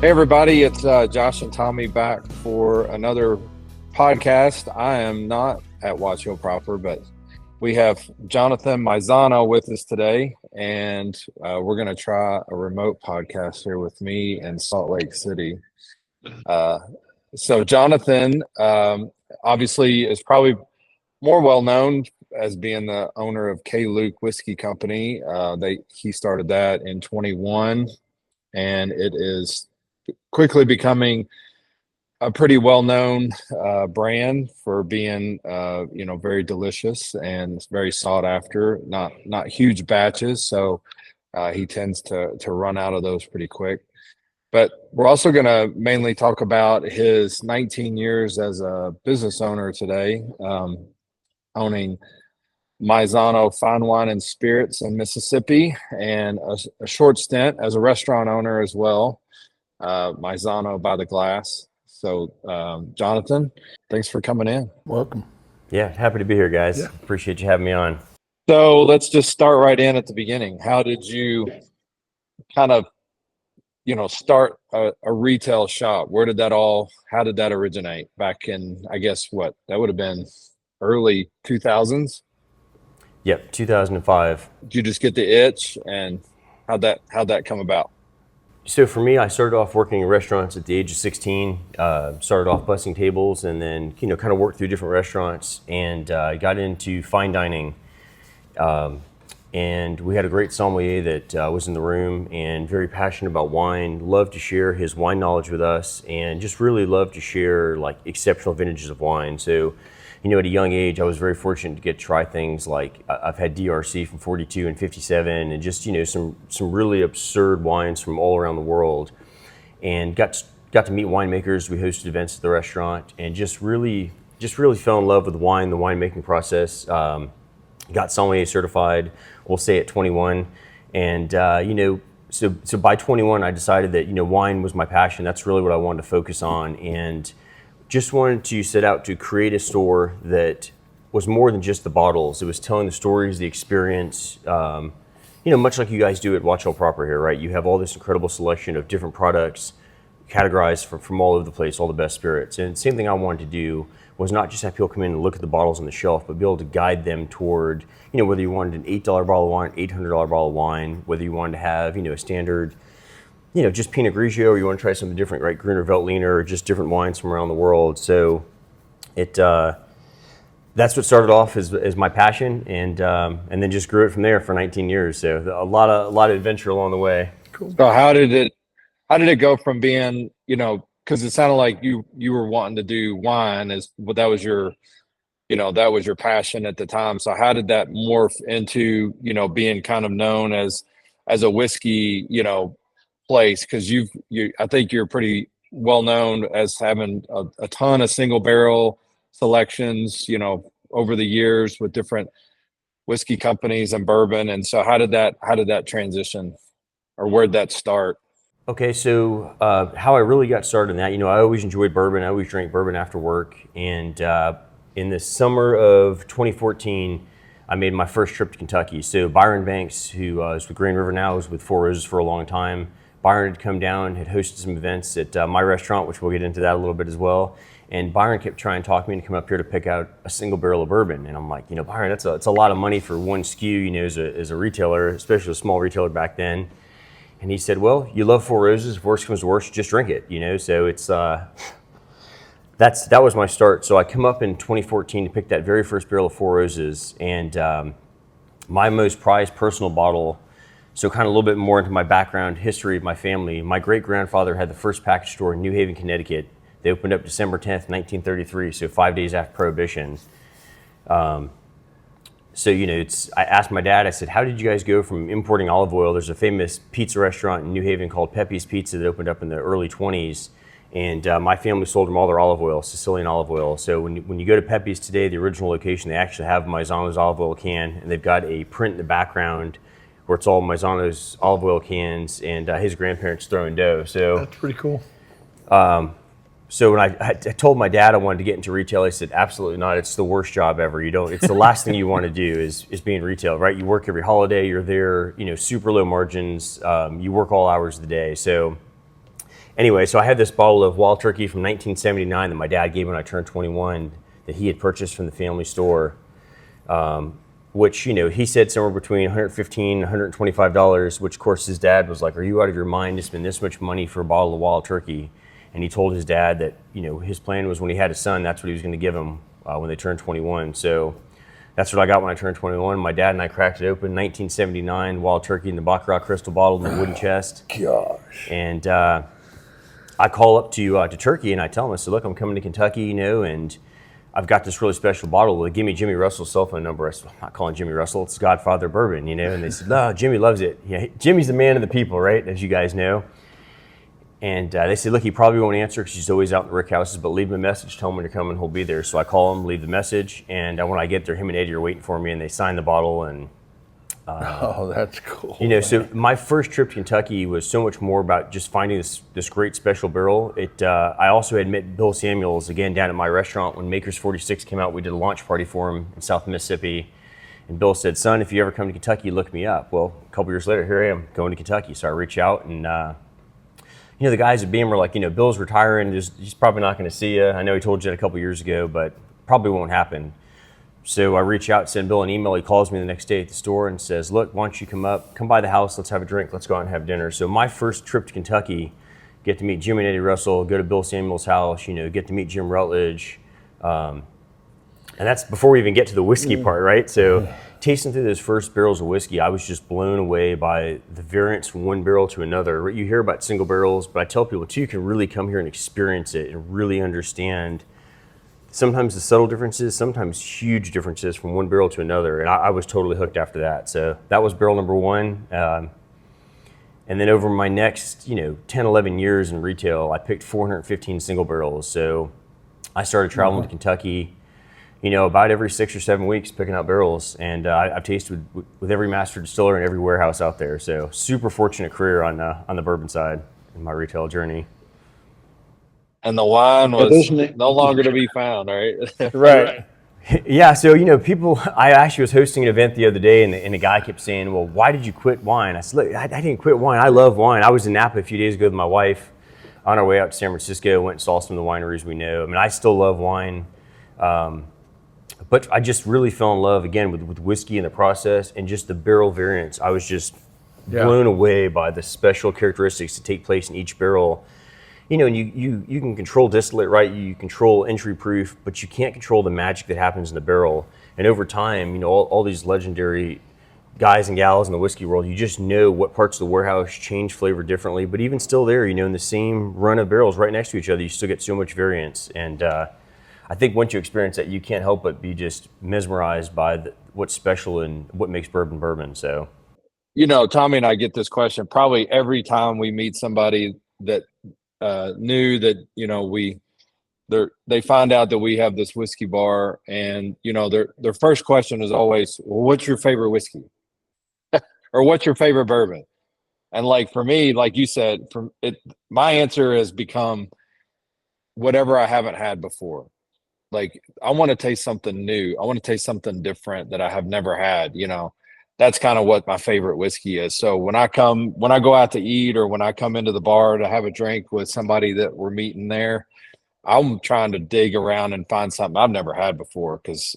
Hey everybody, it's Josh and Tommy back for another podcast. I am not at Watch Hill proper, but we have Jonathan Maisano with us today, and we're going to try a remote podcast here with me in Salt Lake City. So Jonathan obviously is probably more well known as being the owner of K.LUKE Whiskey Company. He started that in 21, and it is quickly becoming a pretty well-known brand for being very delicious and very sought after. Not huge batches, so he tends to run out of those pretty quick. But we're also going to mainly talk about his 19 years as a business owner today, owning Maisano Fine Wine and Spirits in Mississippi, and a short stint as a restaurant owner as well. Maisano by the Glass. So, Jonathan, thanks for coming in. Welcome. Yeah, happy to be here, guys. Yeah. Appreciate you having me on. So let's just start right in at the beginning. How did you kind of, start a retail shop? How did that originate back in, I guess, that would have been early 2000s? Yep, 2005. Did you just get the itch, and how'd that come about? So for me, I started off working in restaurants at the age of 16. Started off bussing tables, and then kind of worked through different restaurants, and got into fine dining. And we had a great sommelier that was in the room and very passionate about wine. Loved to share his wine knowledge with us, and just really loved to share like exceptional vintages of wine. So, at a young age, I was very fortunate to get to try things like I've had DRC from 42 and 57, and just some really absurd wines from all around the world, and got to meet winemakers. We hosted events at the restaurant, and just really fell in love with wine, the winemaking process. Got sommelier certified, we'll say at 21, and so by 21, I decided that wine was my passion. That's really what I wanted to focus on, and just wanted to set out to create a store that was more than just the bottles. It was telling the stories, the experience, much like you guys do at Watch Hill proper here, right? You have all this incredible selection of different products categorized from all over the place, all the best spirits. And the same thing I wanted to do was not just have people come in and look at the bottles on the shelf, but be able to guide them toward, whether you wanted an $8 bottle of wine, $800 bottle of wine, whether you wanted to have, a standard, just Pinot Grigio, or you want to try something different, right? Gruner Veltliner, or just different wines from around the world. So that's what started off as my passion, and then just grew it from there for 19 years. So a lot of adventure along the way. Cool. So how did it go from being, because it sounded like you were wanting to do wine that was your passion at the time. So how did that morph into, being kind of known as a whiskey, place? Because I think you're pretty well known as having a ton of single barrel selections, over the years with different whiskey companies and bourbon. And so how did that transition, or where'd that start? Okay, so how I really got started in that, I always enjoyed bourbon. I always drank bourbon after work. And in the summer of 2014, I made my first trip to Kentucky. So Byron Banks, who is with Green River now, was with Four Roses for a long time. Byron had come down, had hosted some events at my restaurant, which we'll get into that a little bit as well. And Byron kept trying to talk me into come up here to pick out a single barrel of bourbon. And I'm like, Byron, it's a lot of money for one SKU, as a retailer, especially a small retailer back then. And he said, well, you love Four Roses. If worst comes to worst, just drink it, So it's that was my start. So I come up in 2014 to pick that very first barrel of Four Roses, and my most prized personal bottle. So kind of a little bit more into my background, history of my family. My great-grandfather had the first package store in New Haven, Connecticut. They opened up December 10th, 1933, so 5 days after Prohibition. So, I asked my dad, I said, how did you guys go from importing olive oil? There's a famous pizza restaurant in New Haven called Pepe's Pizza that opened up in the early 20s. And my family sold them all their olive oil, Sicilian olive oil. So when you go to Pepe's today, the original location, they actually have Maisano's olive oil can. And they've got a print in the background where it's all Maisano's olive oil cans and his grandparents throwing dough. So that's pretty cool. So when I told my dad I wanted to get into retail, he said, absolutely not. It's the worst job ever. It's the last thing you want to do is be in retail, right? You work every holiday, you're there, super low margins, you work all hours of the day. So Anyway, so I had this bottle of Wild Turkey from 1979 that my dad gave me when I turned 21 that he had purchased from the family store, which, he said somewhere between $115 and $125, which, of course, his dad was like, are you out of your mind to spend this much money for a bottle of Wild Turkey? And he told his dad that, his plan was when he had a son, that's what he was going to give him when they turned 21. So that's what I got when I turned 21. My dad and I cracked it open, 1979, Wild Turkey in the Baccarat crystal bottle in the wooden chest. Gosh. And I call up to Turkey and I tell him, I said, look, I'm coming to Kentucky, and I've got this really special bottle. Well, give me Jimmy Russell's cell phone number. I said, I'm not calling Jimmy Russell, it's Godfather Bourbon, And they said, no, Jimmy loves it. Yeah, Jimmy's the man of the people, right, as you guys know. And they said, look, he probably won't answer because he's always out in the rick houses, but leave him a message, tell him when you're coming, he'll be there. So I call him, leave the message, and when I get there, him and Eddie are waiting for me, and they sign the bottle. And oh, that's cool. So my first trip to Kentucky was so much more about just finding this great special barrel. I also had met Bill Samuels, again, down at my restaurant when Makers 46 came out. We did a launch party for him in South Mississippi. And Bill said, son, if you ever come to Kentucky, look me up. Well, a couple years later, here I am going to Kentucky. So I reach out and the guys at Beam were like, Bill's retiring, he's probably not going to see you. I know he told you that a couple years ago, but probably won't happen. So I reach out, send Bill an email. He calls me the next day at the store and says, look, why don't you come by the house, let's have a drink, let's go out and have dinner. So my first trip to Kentucky, get to meet Jimmy and Eddie Russell, go to Bill Samuel's house, get to meet Jim Rutledge. And that's before we even get to the whiskey part, right? So tasting through those first barrels of whiskey, I was just blown away by the variance from one barrel to another. You hear about single barrels, but I tell people too, you can really come here and experience it and really understand sometimes the subtle differences, sometimes huge differences from one barrel to another. And I was totally hooked after that. So that was barrel number one. And then over my next, 10, 11 years in retail, I picked 415 single barrels. So I started traveling to Kentucky, about every 6 or 7 weeks picking out barrels. And I've tasted with every master distiller and every warehouse out there. So super fortunate career on the bourbon side in my retail journey. And the wine was no longer to be found, right? Right. Yeah, so, I actually was hosting an event the other day, and the guy kept saying, well, why did you quit wine? I said, look, I didn't quit wine. I love wine. I was in Napa a few days ago with my wife on our way out to San Francisco, went and saw some of the wineries we know. I mean, I still love wine, but I just really fell in love, again, with whiskey and the process and just the barrel variants. I was just blown away by the special characteristics that take place in each barrel. And you can control distillate, right? You control entry proof, but you can't control the magic that happens in the barrel. And over time, all these legendary guys and gals in the whiskey world, you just know what parts of the warehouse change flavor differently. But even still there, in the same run of barrels right next to each other, you still get so much variance. And I think once you experience that, you can't help but be just mesmerized by what's special and what makes bourbon. So, Tommy and I get this question probably every time we meet somebody that knew that they find out that we have this whiskey bar, and their first question is always, well, what's your favorite whiskey? Or what's your favorite bourbon? And like for me, like you said, my answer has become whatever I haven't had before. Like I want to taste something new, I want to taste something different that I have never had. That's kind of what my favorite whiskey is. So when I go out to eat, or when I come into the bar to have a drink with somebody that we're meeting there, I'm trying to dig around and find something I've never had before. Cause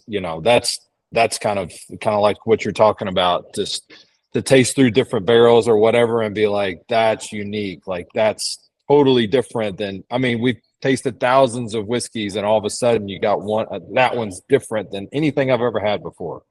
that's kind of like what you're talking about, just to taste through different barrels or whatever and be like, that's unique. Like that's totally different than, we've tasted thousands of whiskeys and all of a sudden you got one, that one's different than anything I've ever had before.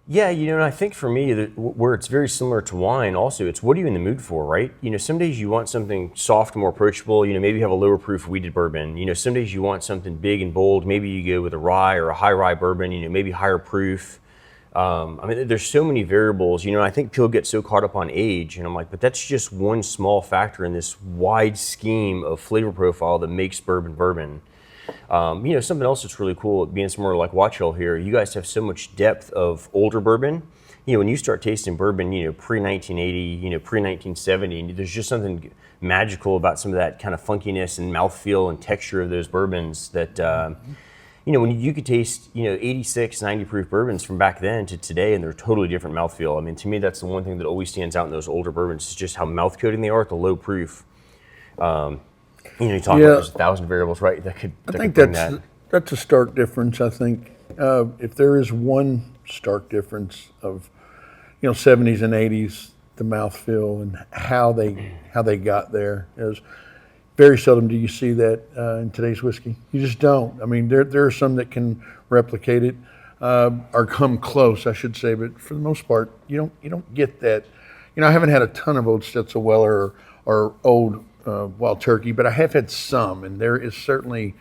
Yeah, and I think for me, where it's very similar to wine also, it's what are you in the mood for, right? Some days you want something soft, more approachable, maybe you have a lower proof wheated bourbon. Some days you want something big and bold. Maybe you go with a rye or a high rye bourbon, maybe higher proof. There's so many variables, I think people get so caught up on age, and I'm like, but that's just one small factor in this wide scheme of flavor profile that makes bourbon. Something else that's really cool, being somewhere like Watch Hill here, you guys have so much depth of older bourbon. When you start tasting bourbon, pre-1980, pre-1970, there's just something magical about some of that kind of funkiness and mouthfeel and texture of those bourbons that, when you could taste, 86, 90 proof bourbons from back then to today, and they're totally different mouthfeel. To me, that's the one thing that always stands out in those older bourbons is just how mouth coating they are at the low proof. You talk about there's 1,000 variables, right? I think that's a stark difference. I think if there is one stark difference of 70s and 80s, the mouthfeel and how they got there is very seldom do you see that in today's whiskey. You just don't. I mean, there are some that can replicate it or come close, I should say, but for the most part, you don't get that. I haven't had a ton of old Stitzel Weller or old Wild Turkey, but I have had some, and there is certainly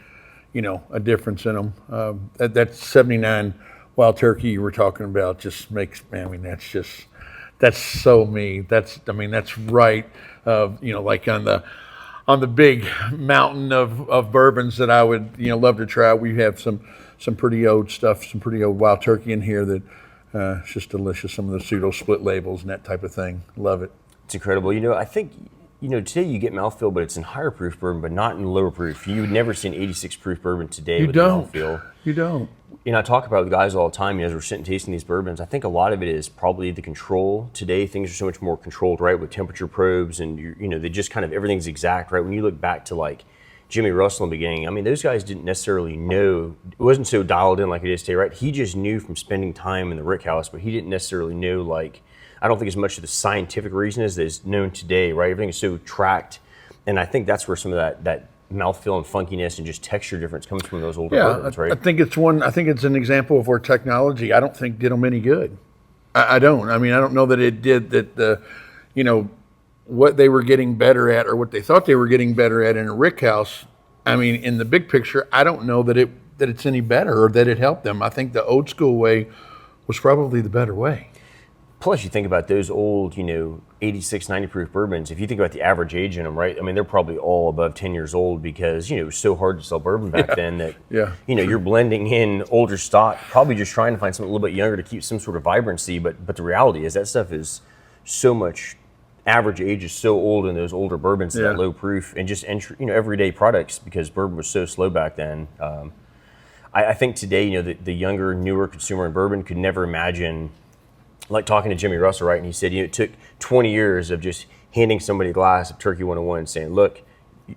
a difference in them. That 79 Wild Turkey you were talking about just makes, man, I mean, that's so me. That's right. Like on the big mountain of bourbons that I would love to try. We have some pretty old stuff, some pretty old Wild Turkey in here that it's just delicious. Some of the pseudo split labels and that type of thing. Love it. It's incredible. I think today you get mouthfeel, but it's in higher proof bourbon, but not in lower proof. You would never see an 86 proof bourbon today with mouthfeel. You don't. I talk about with guys all the time, as we're sitting tasting these bourbons, I think a lot of it is probably the control. Today, things are so much more controlled, right, with temperature probes and, they just kind of, everything's exact, right? When you look back to like Jimmy Russell in the beginning, I mean, those guys didn't necessarily know, it wasn't so dialed in like it is today, right? He just knew from spending time in the rick house, but he didn't necessarily know, like, I don't think as much of the scientific reason as is known today, right? Everything is so tracked. And I think that's where some of that mouthfeel and funkiness and just texture difference comes from those older bourbons, right? I think it's an example of where technology, I don't think did them any good. I don't. I mean, I don't know that it did that what they were getting better at or what they thought they were getting better at in a rick house. I mean, in the big picture, I don't know that it's any better or that it helped them. I think the old school way was probably the better way. Plus, you think about those old, 86, 90 proof bourbons. If you think about the average age in them, right? I mean, they're probably all above 10 years old because, it was so hard to sell bourbon back then that, you're blending in older stock, probably just trying to find something a little bit younger to keep some sort of vibrancy. But the reality is that stuff is so much, average age is so old in those older bourbons, that low proof and just, everyday products because bourbon was so slow back then. I think today, the younger, newer consumer in bourbon could never imagine, like talking to Jimmy Russell, right? And he said, it took 20 years of just handing somebody a glass of Turkey 101 and saying, look,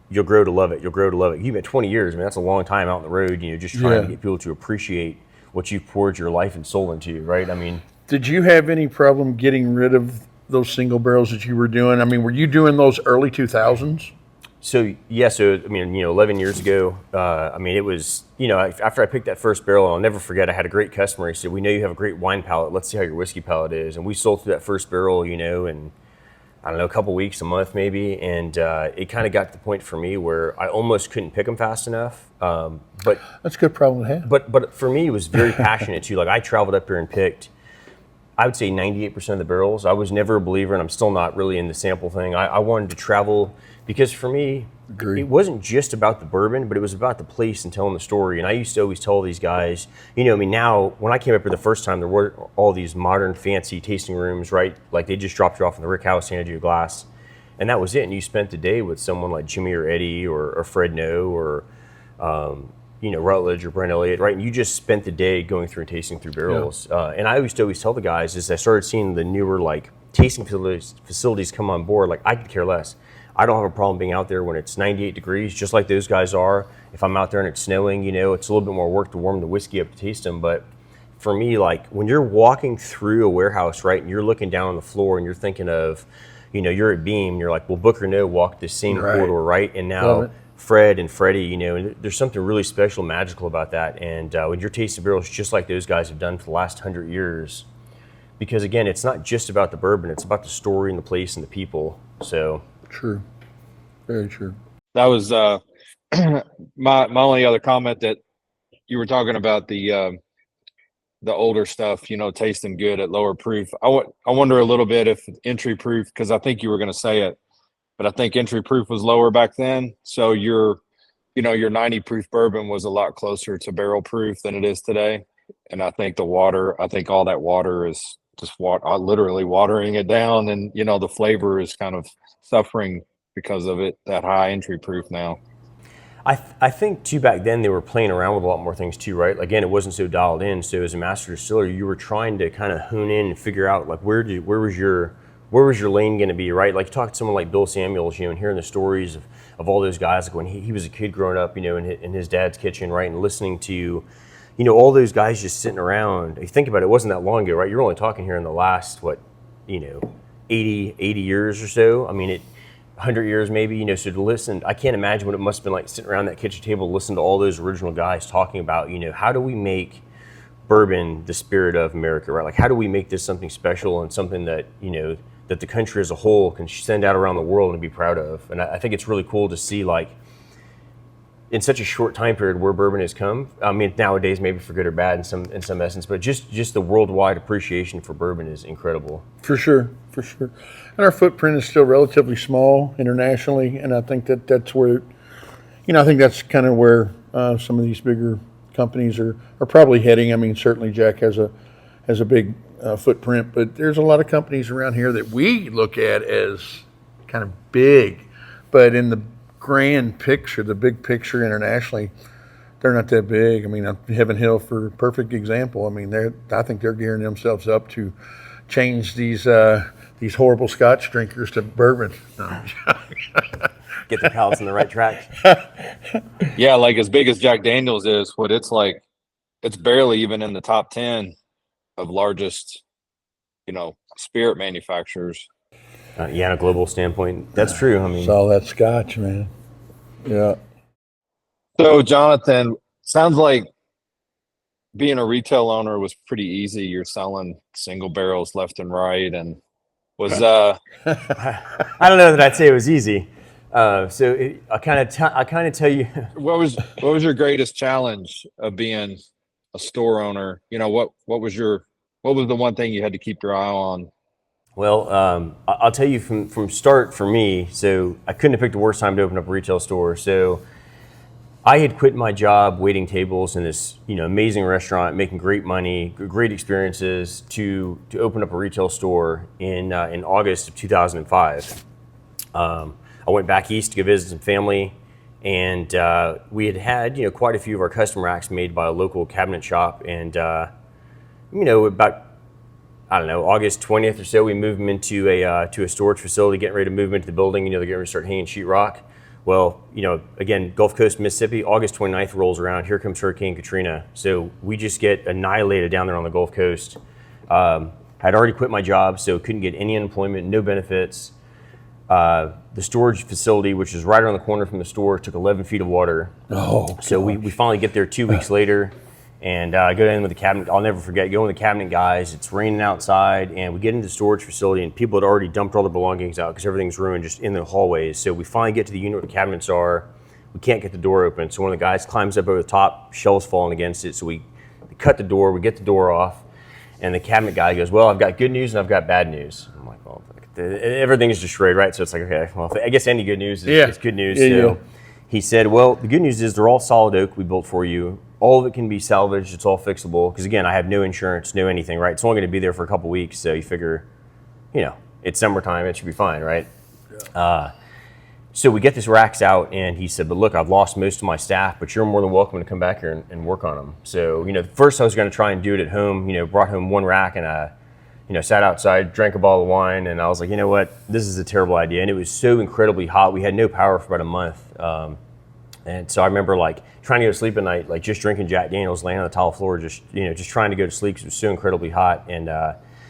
you'll grow to love it. You'll grow to love it. You've been 20 years. I mean, that's a long time out on the road, just trying to get people to appreciate what you've poured your life and soul into, right? I mean, did you have any problem getting rid of those single barrels that you were doing? I mean, were you doing those early 2000s? So, yeah, 11 years ago, it was, after I picked that first barrel, I'll never forget, I had a great customer. He said, we know you have a great wine palate. Let's see how your whiskey palate is. And we sold through that first barrel, in, I don't know, a couple weeks, a month maybe. And it kind of got to the point for me where I almost couldn't pick them fast enough. But that's a good problem to have. But for me, it was very passionate too. Like I traveled up here and picked, I would say 98% of the barrels. I was never a believer, and I'm still not really in the sample thing. I wanted to travel because for me, it wasn't just about the bourbon, but it was about the place and telling the story. And I used to always tell these guys, now, when I came up here the first time, there were all these modern, fancy tasting rooms, right? Like they just dropped you off in the rick house, handed you a glass, and that was it. And you spent the day with someone like Jimmy or Eddie or Fred No or, Rutledge or Brent Elliott, right? And you just spent the day going through and tasting through barrels. And I used to always tell the guys as I started seeing the newer like tasting facilities come on board, like I could care less. I don't have a problem being out there when it's 98 degrees, just like those guys are. If I'm out there and it's snowing, it's a little bit more work to warm the whiskey up to taste them. But for me, like when you're walking through a warehouse, right, and you're looking down on the floor and you're thinking of, you're at Beam, you're like, well, Booker No walked this same corridor, right? And now Fred and Freddie, there's something really special, magical about that. And when you're tasting barrels just like those guys have done for the last 100 years, because again, it's not just about the bourbon, it's about the story and the place and the people. So true, very true. That was my only other comment, that you were talking about the older stuff, tasting good at lower proof. I wonder a little bit if entry proof, because I think you were going to say it, but I think entry proof was lower back then. So your 90 proof bourbon was a lot closer to barrel proof than it is today. And I think all that water is just literally watering it down, and the flavor is kind of suffering because of it, that high entry proof now. I think too, back then they were playing around with a lot more things too, right? Again, it wasn't so dialed in. So as a master distiller, you were trying to kind of hone in and figure out like where was your lane going to be, right? Like you talk to someone like Bill Samuels, and hearing the stories of all those guys, like when he was a kid growing up, in his dad's kitchen, right, and listening to, all those guys just sitting around. If you think about it, it wasn't that long ago, right? You're only talking here in the last, 80 years or so. I mean, 100 years maybe, so to listen, I can't imagine what it must have been like sitting around that kitchen table, listening to all those original guys talking about, how do we make bourbon the spirit of America, right? Like, how do we make this something special and something that, that the country as a whole can send out around the world and be proud of? And I think it's really cool to see, like, in such a short time period where bourbon has come. I mean, nowadays maybe for good or bad in some essence, but just the worldwide appreciation for bourbon is incredible. For sure. And our footprint is still relatively small internationally, and I think that's where, I think that's kind of where some of these bigger companies are probably heading. I mean, certainly Jack has a big footprint, but there's a lot of companies around here that we look at as kind of big, but in the grand picture, the big picture internationally, they're not that big. I mean, Heaven Hill for a perfect example. I mean, I think they're gearing themselves up to change these horrible Scotch drinkers to bourbon. No. Get the palates on the right track. Yeah, like as big as Jack Daniel's is, what it's like, it's barely even in the top 10 of largest, spirit manufacturers. On a global standpoint, that's true. I mean, it's all that Scotch, man. Yeah. So, Jonathan, sounds like being a retail owner was pretty easy. You're selling single barrels left and right, and was I don't know that I'd say it was easy. I kind of tell you what was your greatest challenge of being a store owner? What was the one thing you had to keep your eye on? Well, I'll tell you from start for me. So I couldn't have picked a worse time to open up a retail store. So I had quit my job waiting tables in this amazing restaurant, making great money, great experiences, to open up a retail store in August of 2005. I went back east to go visit some family, and we had quite a few of our custom racks made by a local cabinet shop, and about August 20th or so, we moved them into a storage facility, getting ready to move them into the building. They're getting ready to start hanging sheetrock. Well, again, Gulf Coast, Mississippi, August 29th rolls around. Here comes Hurricane Katrina. So we just get annihilated down there on the Gulf Coast. I'd already quit my job, so couldn't get any unemployment, no benefits. The storage facility, which is right around the corner from the store, took 11 feet of water. Oh, so we finally get there 2 weeks later. And I go in with the cabinet. I'll never forget going with the cabinet guys. It's raining outside, and we get into the storage facility, and people had already dumped all their belongings out because everything's ruined just in the hallways. So we finally get to the unit where the cabinets are. We can't get the door open. So one of the guys climbs up over the top, shelves falling against it. So we cut the door. We get the door off, and the cabinet guy goes, "Well, I've got good news and I've got bad news." I'm like, "Well, everything is destroyed, right?" So it's like, okay, well, I guess any good news is good news. So he said, "Well, the good news is they're all solid oak we built for you. All of it can be salvaged. It's all fixable." Because again, I have no insurance, no anything, right? It's only going to be there for a couple weeks. So you figure, it's summertime. It should be fine, right? Yeah. So we get these racks out, and he said, "But look, I've lost most of my staff, but you're more than welcome to come back here and work on them." So, first I was going to try and do it at home, brought home one rack, and I, sat outside, drank a bottle of wine, and I was like, you know what, this is a terrible idea. And it was so incredibly hot. We had no power for about a month. And so I remember trying to go to sleep at night, just drinking Jack Daniels, laying on the tile floor, just trying to go to sleep because it was so incredibly hot. And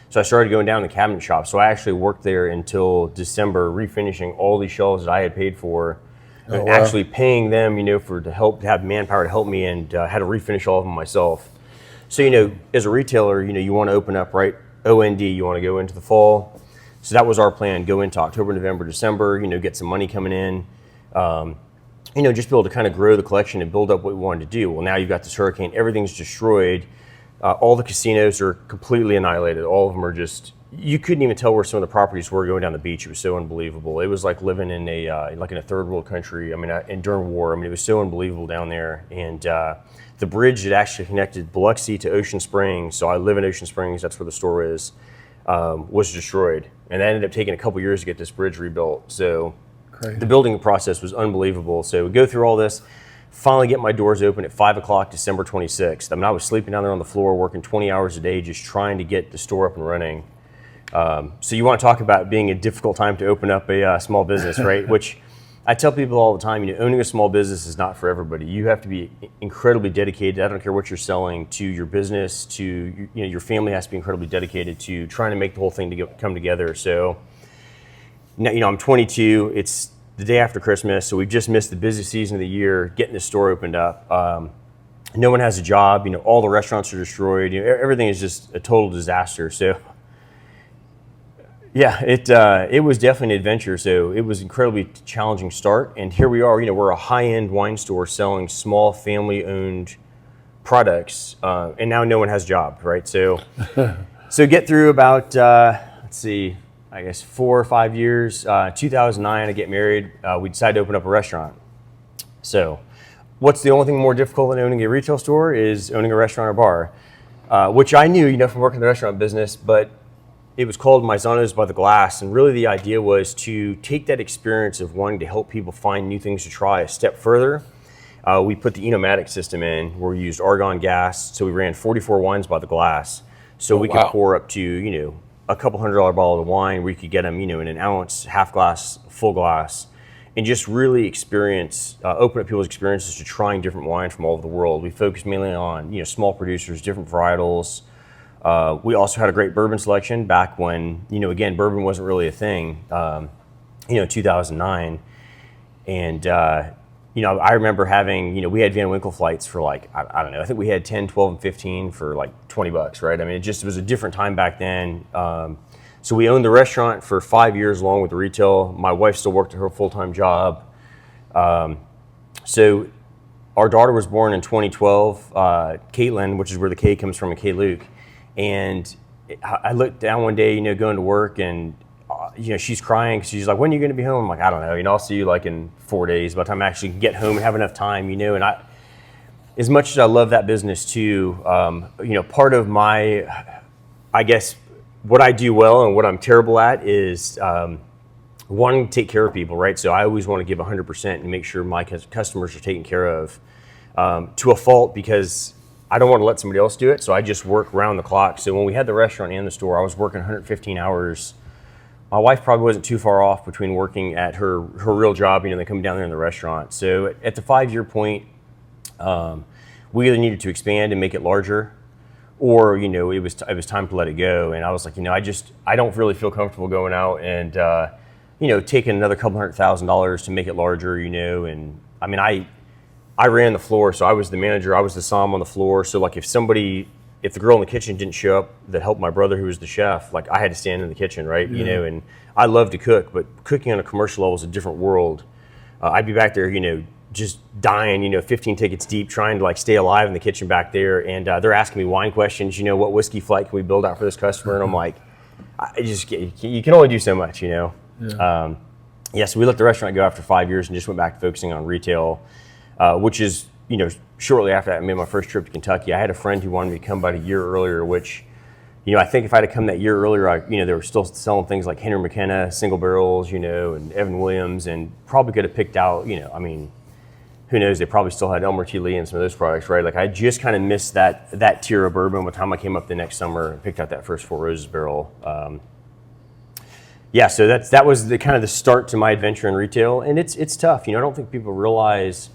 so I started going down to the cabinet shop. So I actually worked there until December, refinishing all these shelves that I had paid for, and actually paying them, to have manpower to help me, and had to refinish all of them myself. So, as a retailer, you want to open up, right? OND, you want to go into the fall. So that was our plan, go into October, November, December, get some money coming in. Just be able to kind of grow the collection and build up what we wanted to do. Well, now you've got this hurricane, everything's destroyed. All the casinos are completely annihilated. All of them are just, you couldn't even tell where some of the properties were going down the beach. It was so unbelievable. It was like living in in a third world country. And during war, it was so unbelievable down there. And the bridge that actually connected Biloxi to Ocean Springs, so I live in Ocean Springs, that's where the store is, was destroyed. And that ended up taking a couple years to get this bridge rebuilt. So the building process was unbelievable. So we go through all this, finally get my doors open at 5 o'clock, December 26th. I was sleeping down there on the floor, working 20 hours a day, just trying to get the store up and running. So you want to talk about being a difficult time to open up a small business, right? Which, I tell people all the time, owning a small business is not for everybody. You have to be incredibly dedicated. I don't care what you're selling, to your business, to your family has to be incredibly dedicated to trying to make the whole thing come together. So now, I'm 22. It's the day after Christmas, so we've just missed the busiest season of the year, getting the store opened up. No one has a job. All the restaurants are destroyed. Everything is just a total disaster. So yeah, it was definitely an adventure. So it was an incredibly challenging start, and here we are. We're a high-end wine store selling small family-owned products, and now no one has a job, right? So, so get through about let's see, I guess 4 or 5 years. 2009, I get married. We decided to open up a restaurant. So, what's the only thing more difficult than owning a retail store is owning a restaurant or bar, which I knew, from working in the restaurant business, but it was called Maisano's by the Glass, and really the idea was to take that experience of wanting to help people find new things to try a step further. We put the Enomatic system in, where we used argon gas, so we ran 44 wines by the glass, so we could pour up to a couple $100 bottle of wine, where you could get them in an ounce, half glass, full glass, and just really open up people's experiences to trying different wine from all over the world. We focused mainly on small producers, different varietals. We also had a great bourbon selection back when, again, bourbon wasn't really a thing, 2009. And, I remember having, we had Van Winkle flights for I don't know, I think we had 10, 12, and 15 for $20, right? I mean, it was a different time back then. So we owned the restaurant for 5 years along with the retail. My wife still worked at her full-time job. So our daughter was born in 2012, Caitlin, which is where the K comes from in K.LUKE. And I looked down one day, going to work, and she's crying. She's like, "When are you going to be home?" I'm like, "I don't know. I'll see you in 4 days." By the time I actually get home and have enough time, And as much as I love that business too, part of my, I guess, what I do well and what I'm terrible at is wanting to take care of people, right? So I always want to give 100% and make sure my customers are taken care of, to a fault, because I don't want to let somebody else do it, so I just work round the clock. So when we had the restaurant and the store, I was working 115 hours. My wife probably wasn't too far off between working at her real job, and then coming down there in the restaurant. So at the 5-year point, we either needed to expand and make it larger, or it was time to let it go. And I was like, I don't really feel comfortable going out and taking another couple $100,000 to make it larger, And I mean, I ran the floor, so I was the manager, I was the somm on the floor. So if the girl in the kitchen didn't show up that helped my brother, who was the chef, I had to stand in the kitchen, right? Yeah. And I love to cook, but cooking on a commercial level is a different world. I'd be back there, just dying, 15 tickets deep, trying to stay alive in the kitchen back there. And they're asking me wine questions, what whiskey flight can we build out for this customer? And I'm like, you can only do so much, Yeah. So we let the restaurant go after 5 years and just went back to focusing on retail. Which is, shortly after that, I made my first trip to Kentucky. I had a friend who wanted me to come about a year earlier, which, I think if I'd have come that year earlier, they were still selling things like Henry McKenna, single barrels, and Evan Williams, and probably could have picked out, who knows, they probably still had Elmer T. Lee and some of those products, right? I just kind of missed that tier of bourbon by the time I came up the next summer and picked out that first Four Roses barrel. So that was the kind of the start to my adventure in retail, and it's tough. I don't think people realize.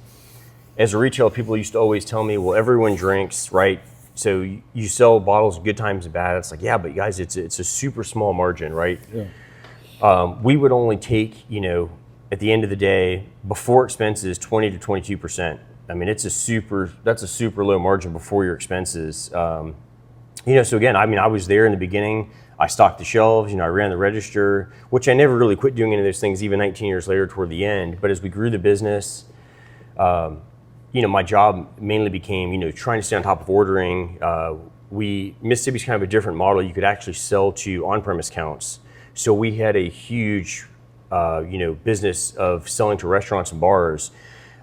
As a retailer, people used to always tell me, well, everyone drinks, right? So you sell bottles of good times and bad. It's yeah, but guys, it's a super small margin, right? Yeah. We would only take, at the end of the day, before expenses, 20 to 22%. I mean, that's a super low margin before your expenses. So again, I was there in the beginning. I stocked the shelves, I ran the register, which I never really quit doing any of those things, even 19 years later toward the end. But as we grew the business, my job mainly became, trying to stay on top of ordering. Mississippi's kind of a different model. You could actually sell to on-premise counts. So we had a huge, business of selling to restaurants and bars.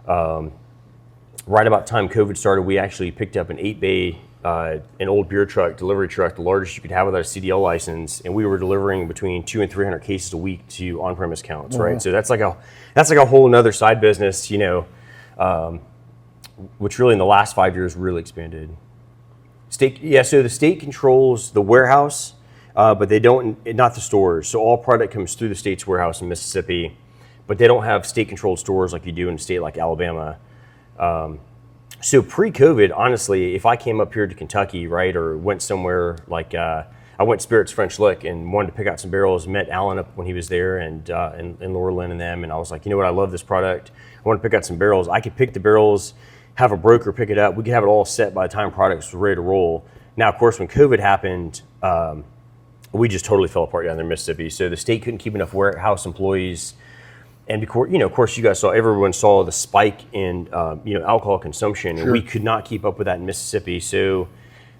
Right about the time COVID started, we actually picked up an 8-bay, an old beer truck, delivery truck, the largest you could have without a CDL license, and we were delivering between 200 and 300 cases a week to on-premise counts, right? So that's like a whole another side business, which really in the last 5 years really expanded. So the state controls the warehouse, but they don't, not the stores. So all product comes through the state's warehouse in Mississippi, but they don't have state-controlled stores like you do in a state like Alabama. So pre-COVID, honestly, if I came up here to Kentucky, right, or went somewhere like I went Spirits French Lick and wanted to pick out some barrels, met Alan up when he was there and Laura Lynn and them, and I was like, you know what, I love this product. I want to pick out some barrels. I could pick the barrels, have a broker pick it up. We could have it all set by the time products was ready to roll. Now, of course, when COVID happened, we just totally fell apart down there in Mississippi. So the state couldn't keep enough warehouse employees. And of course, you guys everyone saw the spike in, alcohol consumption, and we could not keep up with that in Mississippi. So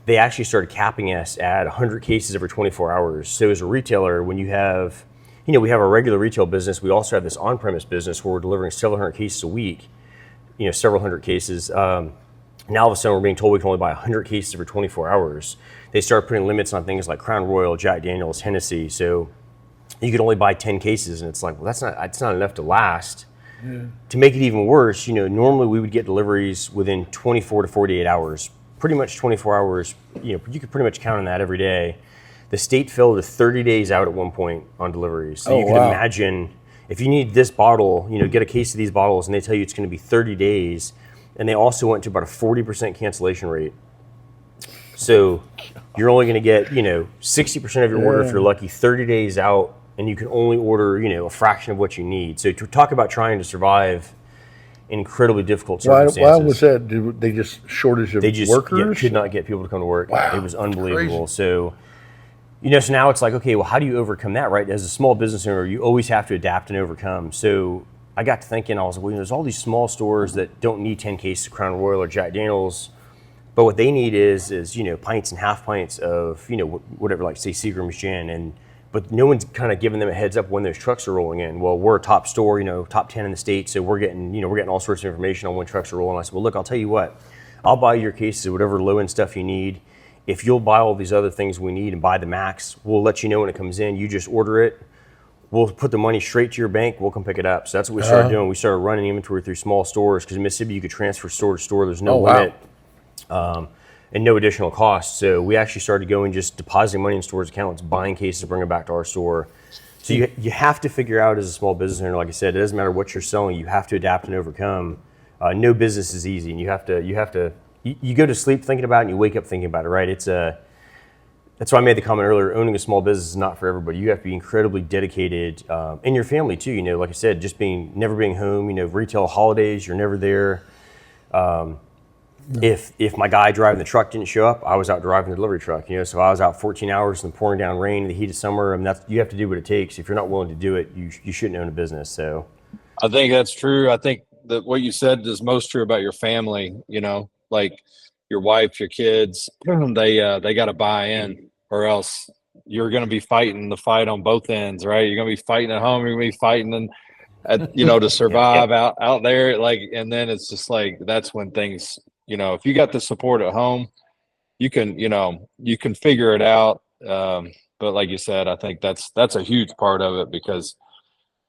they actually started capping us at 100 cases every 24 hours. So as a retailer, when you have, we have our regular retail business, we also have this on-premise business where we're delivering several hundred cases a week, several hundred cases. Now all of a sudden we're being told we can only buy 100 cases every 24 hours. They started putting limits on things like Crown Royal, Jack Daniels, Hennessy. So you could only buy 10 cases, and it's like, well, it's not enough to last. Yeah. To make it even worse, normally we would get deliveries within 24 to 48 hours, pretty much 24 hours. You could pretty much count on that every day. The state fell to 30 days out at one point on deliveries. So you could imagine if you need this bottle, get a case of these bottles, and they tell you it's going to be 30 days, and they also went to about a 40% cancellation rate. So you're only going to get, 60% of your order if you're lucky, 30 days out, and you can only order, a fraction of what you need. So to talk about trying to survive in incredibly difficult circumstances. Why was that? Did they just shortage of workers? Could not get people to come to work. Wow, it was unbelievable. crazy. So, so now it's like, okay, well, how do you overcome that, right? As a small business owner, you always have to adapt and overcome. So I got to thinking, I was like, well, there's all these small stores that don't need 10 cases of Crown Royal or Jack Daniels, but what they need is pints and half pints of, whatever, like say Seagram's gin, but no one's kind of giving them a heads up when those trucks are rolling in. Well, we're a top store, top 10 in the state, so we're getting all sorts of information on when trucks are rolling. I said, well, look, I'll tell you what, I'll buy your cases of whatever low-end stuff you need. If you'll buy all these other things we need and buy the max, we'll let you know when it comes in. You just order it. We'll put the money straight to your bank. We'll come pick it up. So that's what we started doing. We started running inventory through small stores because in Mississippi you could transfer store to store. There's no limit. And no additional cost. So we actually started going just depositing money in stores' accounts, buying cases, bring them back to our store. So you have to figure out as a small business owner, like I said, it doesn't matter what you're selling, you have to adapt and overcome. No business is easy, and you go to sleep thinking about it and you wake up thinking about it, right? That's why I made the comment earlier, owning a small business is not for everybody. You have to be incredibly dedicated, and your family too, like I said, just never being home, retail holidays, you're never there. If my guy driving the truck didn't show up, I was out driving the delivery truck, so I was out 14 hours in the pouring down rain in the heat of summer. I mean, you have to do what it takes. If you're not willing to do it, you shouldn't own a business. So I think that's true. I think that what you said is most true about your family, like your wife, your kids, they got to buy in, or else you're going to be fighting the fight on both ends, right? You're going to be fighting at home, you're going to be fighting to survive out there. And then it's just like, that's when things, if you got the support at home, you can figure it out. But like you said, I think that's a huge part of it because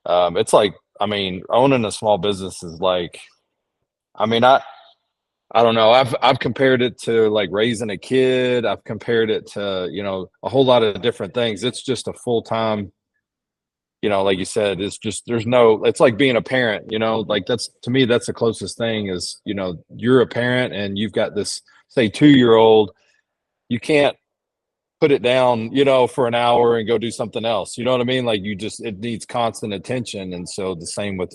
it's like, owning a small business is like, I don't know. I've compared it to like raising a kid. I've compared it to, a whole lot of different things. It's just a full-time, like you said, it's just, it's like being a parent, like to me, that's the closest thing is, you're a parent and you've got this, say 2-year-old, you can't put it down, for an hour and go do something else. You know what I mean? Like it needs constant attention. And so the same with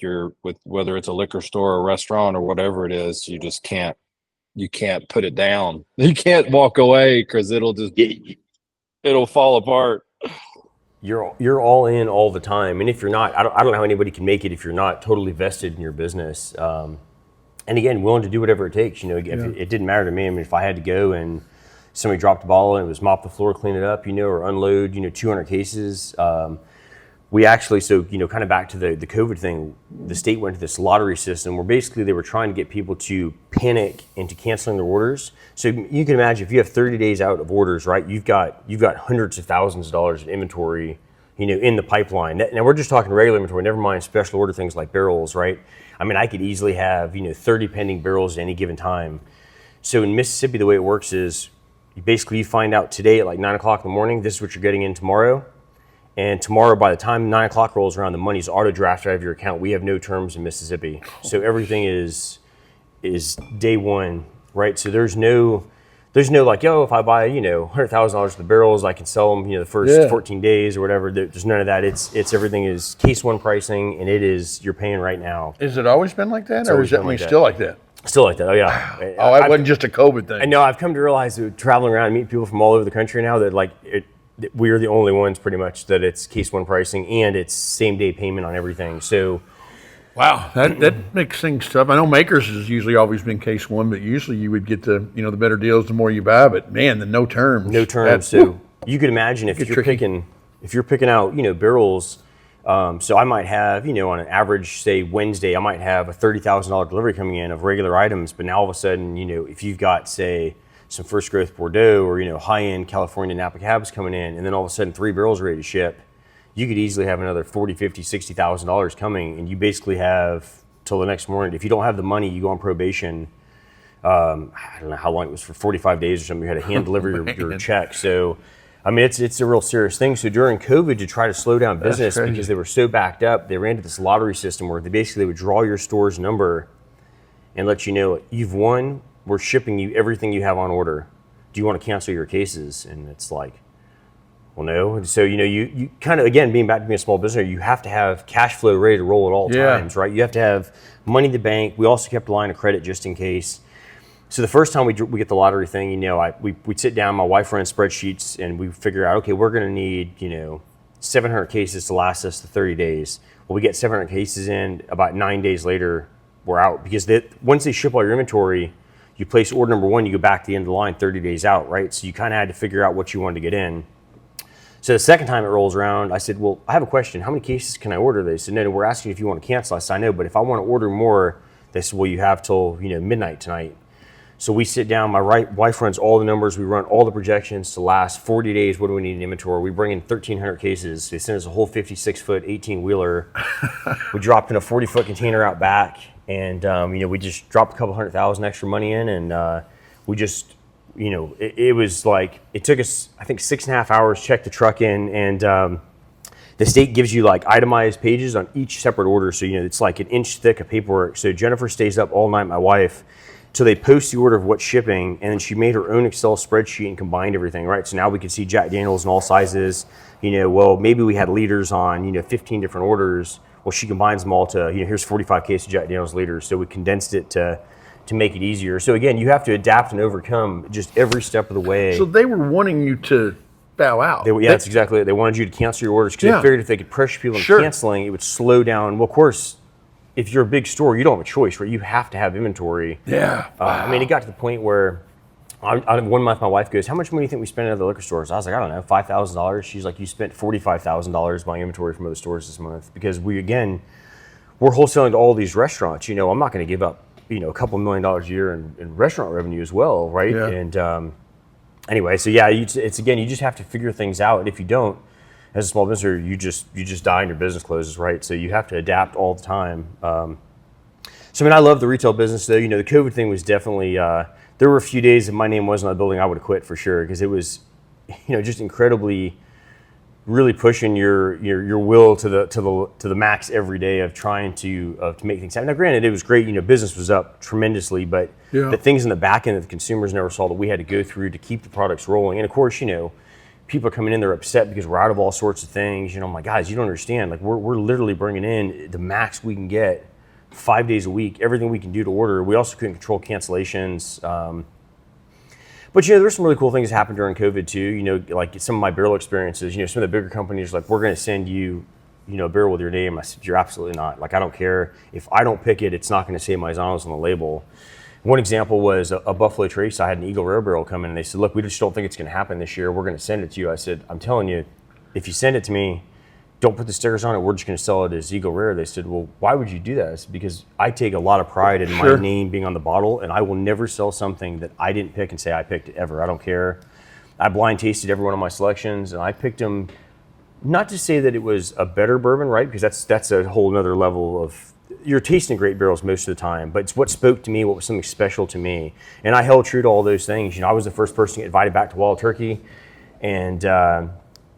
whether it's a liquor store or a restaurant or whatever it is, you can't put it down. You can't walk away because it'll fall apart. You're all in all the time, and if you're not, I don't know how anybody can make it if you're not totally vested in your business. And again, willing to do whatever it takes. If it didn't matter to me. If I had to go and somebody dropped a bottle and it was mop the floor, clean it up, or unload, 200 cases. We actually, kind of back to the COVID thing, the state went to this lottery system where basically they were trying to get people to panic into canceling their orders. So you can imagine if you have 30 days out of orders, right? You've got hundreds of thousands of dollars of inventory, in the pipeline. Now we're just talking regular inventory, never mind special order things like barrels, right? I could easily have, 30 pending barrels at any given time. So in Mississippi, the way it works is you find out today at like 9 o'clock in the morning, this is what you're getting in tomorrow. And tomorrow, by the time 9 o'clock rolls around, the money's auto drafted out of your account. We have no terms in Mississippi, so everything is day one, right? So there's no like, yo, if I buy $100,000 worth of barrels, I can sell them the first 14 days or whatever. There's none of that. It's everything is case one pricing, and you're paying right now. Has it always been like that, or is it still like that? Still like that. Oh yeah. Oh, it wasn't just a COVID thing. I know. I've come to realize that traveling around and meeting people from all over the country now that we are the only ones pretty much that it's case one pricing and it's same day payment on everything. So, wow, that makes things tough. I know Makers has usually always been case one, but usually you would get the better deals the more you buy. But man, the no terms. No terms. So you could imagine if you're picking out barrels. So I might have on an average, say Wednesday, I might have a $30,000 delivery coming in of regular items. But now all of a sudden, if you've got say some first growth Bordeaux or high end California Napa Cabs coming in, and then all of a sudden 3 barrels ready to ship, you could easily have another $40,000, $50,000, $60,000 coming, and you basically have till the next morning. If you don't have the money, you go on probation. I don't know how long it was, for 45 days or something. You had to hand deliver your check. So, I mean, it's a real serious thing. So during COVID, to try to slow down business because they were so backed up, they ran to this lottery system where they would draw your store's number and let you know you've won. We're shipping you everything you have on order. Do you want to cancel your cases? And it's like, well, no. So, you kind of, again, being back to being a small business, you have to have cash flow ready to roll at all times, right? You have to have money in the bank. We also kept a line of credit just in case. So the first time we get the lottery thing, we'd sit down, my wife runs spreadsheets, and we figure out, okay, we're going to need, 700 cases to last us the 30 days. Well, we get 700 cases in, about 9 days later, we're out. Because once they ship all your inventory, you place order number 1, you go back to the end of the line 30 days out, right? So you kind of had to figure out what you wanted to get in. So the second time it rolls around, I said, well, I have a question. How many cases can I order? They said, no, we're asking if you want to cancel. I said, I know, but if I want to order more, they said, well, you have till midnight tonight. So we sit down, my wife runs all the numbers, we run all the projections to last 40 days. What do we need in inventory? We bring in 1,300 cases. They send us a whole 56-foot 18-wheeler. We dropped in a 40-foot container out back, and we just dropped a couple $100,000 extra money in, and we just, it was like, it took us, I think, 6.5 hours to check the truck in, and the state gives you like itemized pages on each separate order. So, it's like an inch thick of paperwork. So Jennifer stays up all night, my wife, till they post the order of what's shipping, and then she made her own Excel spreadsheet and combined everything, right? So now we can see Jack Daniels in all sizes. Well, maybe we had liters on, 15 different orders. Well, she combines them all to, here's 45 cases of Jack Daniels liters. So we condensed it to make it easier. So again, you have to adapt and overcome just every step of the way. So they were wanting you to bow out. That's exactly it. They wanted you to cancel your orders because they figured if they could pressure people into canceling, it would slow down. Well, of course, if you're a big store, you don't have a choice, right? You have to have inventory. Yeah. I mean, it got to the point where one month my wife goes, how much money do you think we spent at the liquor stores? I was like, I don't know, $5,000. She's like, you spent $45,000 buying inventory from other stores this month because we're wholesaling to all these restaurants. I'm not going to give up, a couple $1 million a year in restaurant revenue as well, right? Yeah. And anyway, so yeah, it's again, you just have to figure things out. And if you don't, as a small business, you just die and your business closes, right? So you have to adapt all the time. So I love the retail business though. The COVID thing was definitely, there were a few days that my name wasn't on the building, I would have quit for sure, because it was, just incredibly, really pushing your will to the max every day of trying to make things happen. Now, granted, it was great. Business was up tremendously, but the things in the back end that the consumers never saw that we had to go through to keep the products rolling. And of course, people are coming in, they're upset because we're out of all sorts of things. I'm like, guys, you don't understand. Like we're literally bringing in the max we can get 5 days a week, everything we can do to order. We also couldn't control cancellations. But there's some really cool things that happened during COVID too. Like some of my barrel experiences, some of the bigger companies like, we're going to send you, a barrel with your name. I said, you're absolutely not. Like, I don't care. If I don't pick it, it's not going to say Maisano's on the label. One example was a Buffalo Trace. I had an Eagle Rare barrel come in, and they said, look, we just don't think it's going to happen this year. We're going to send it to you. I said, I'm telling you, if you send it to me, don't put the stickers on it. We're just going to sell it as Eagle Rare. They said, well, why would you do that? It's because I take a lot of pride in my name being on the bottle, and I will never sell something that I didn't pick and say I picked it ever. I don't care. I blind tasted every one of my selections, and I picked them not to say that it was a better bourbon, right? Because that's a whole nother level of, you're tasting great barrels most of the time, but it's what spoke to me, what was something special to me. And I held true to all those things. I was the first person to get invited back to Wild Turkey. And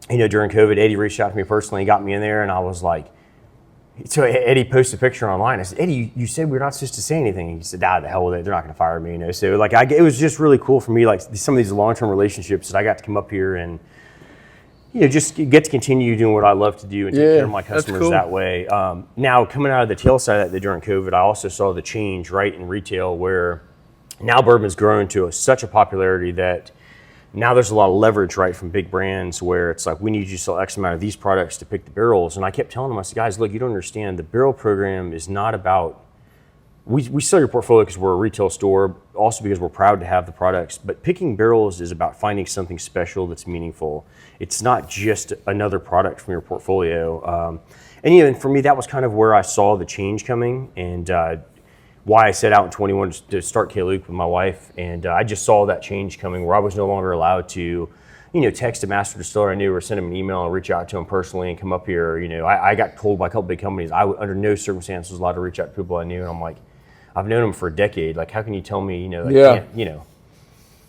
during COVID, Eddie reached out to me personally, got me in there, and I was like, so Eddie posted a picture online. I said, Eddie, you said we're not supposed to say anything. He said, the hell with it. They're not going to fire me, So like, it was just really cool for me, like some of these long-term relationships that I got to come up here and, just get to continue doing what I love to do and take care of my customers that way. Now, coming out of the tail side of that during COVID, I also saw the change, right, in retail where now bourbon's grown to such a popularity that now there's a lot of leverage, right, from big brands where it's like, we need you to sell X amount of these products to pick the barrels. And I kept telling them, I said, guys, look, you don't understand. The barrel program is not about, we sell your portfolio because we're a retail store, also because we're proud to have the products. But picking barrels is about finding something special that's meaningful. It's not just another product from your portfolio. And for me, that was kind of where I saw the change coming and why I set out in 21 to start K.LUKE with my wife. And I just saw that change coming where I was no longer allowed to, text a master distiller I knew or send him an email or reach out to him personally and come up here. I got told by a couple big companies, I under no circumstances was allowed to reach out to people I knew. And I'm like, I've known them for a decade. Like, how can you tell me, And I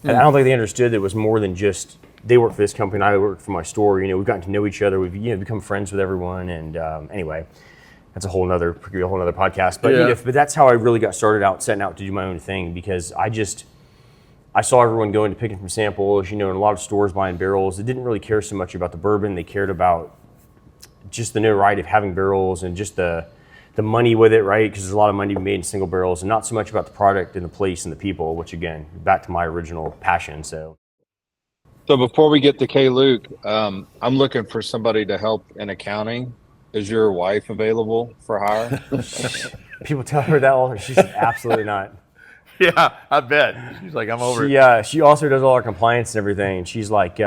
don't think they understood that it was more than just, they work for this company and I work for my store. We've gotten to know each other. We've, become friends with everyone. And anyway, that's a whole nother podcast. But but that's how I really got started out, setting out to do my own thing because I saw everyone going to picking from samples, in a lot of stores buying barrels. They didn't really care so much about the bourbon. They cared about just the notoriety of having barrels and just the money with it, right? Because there's a lot of money made in single barrels and not so much about the product and the place and the people, which again, back to my original passion. So before we get to K.LUKE, I'm looking for somebody to help in accounting. Is your wife available for hire? People tell her that all the time. She said, absolutely not. Yeah, I bet. She's like, I'm over it. Yeah, she also does all our compliance and everything. And she's like,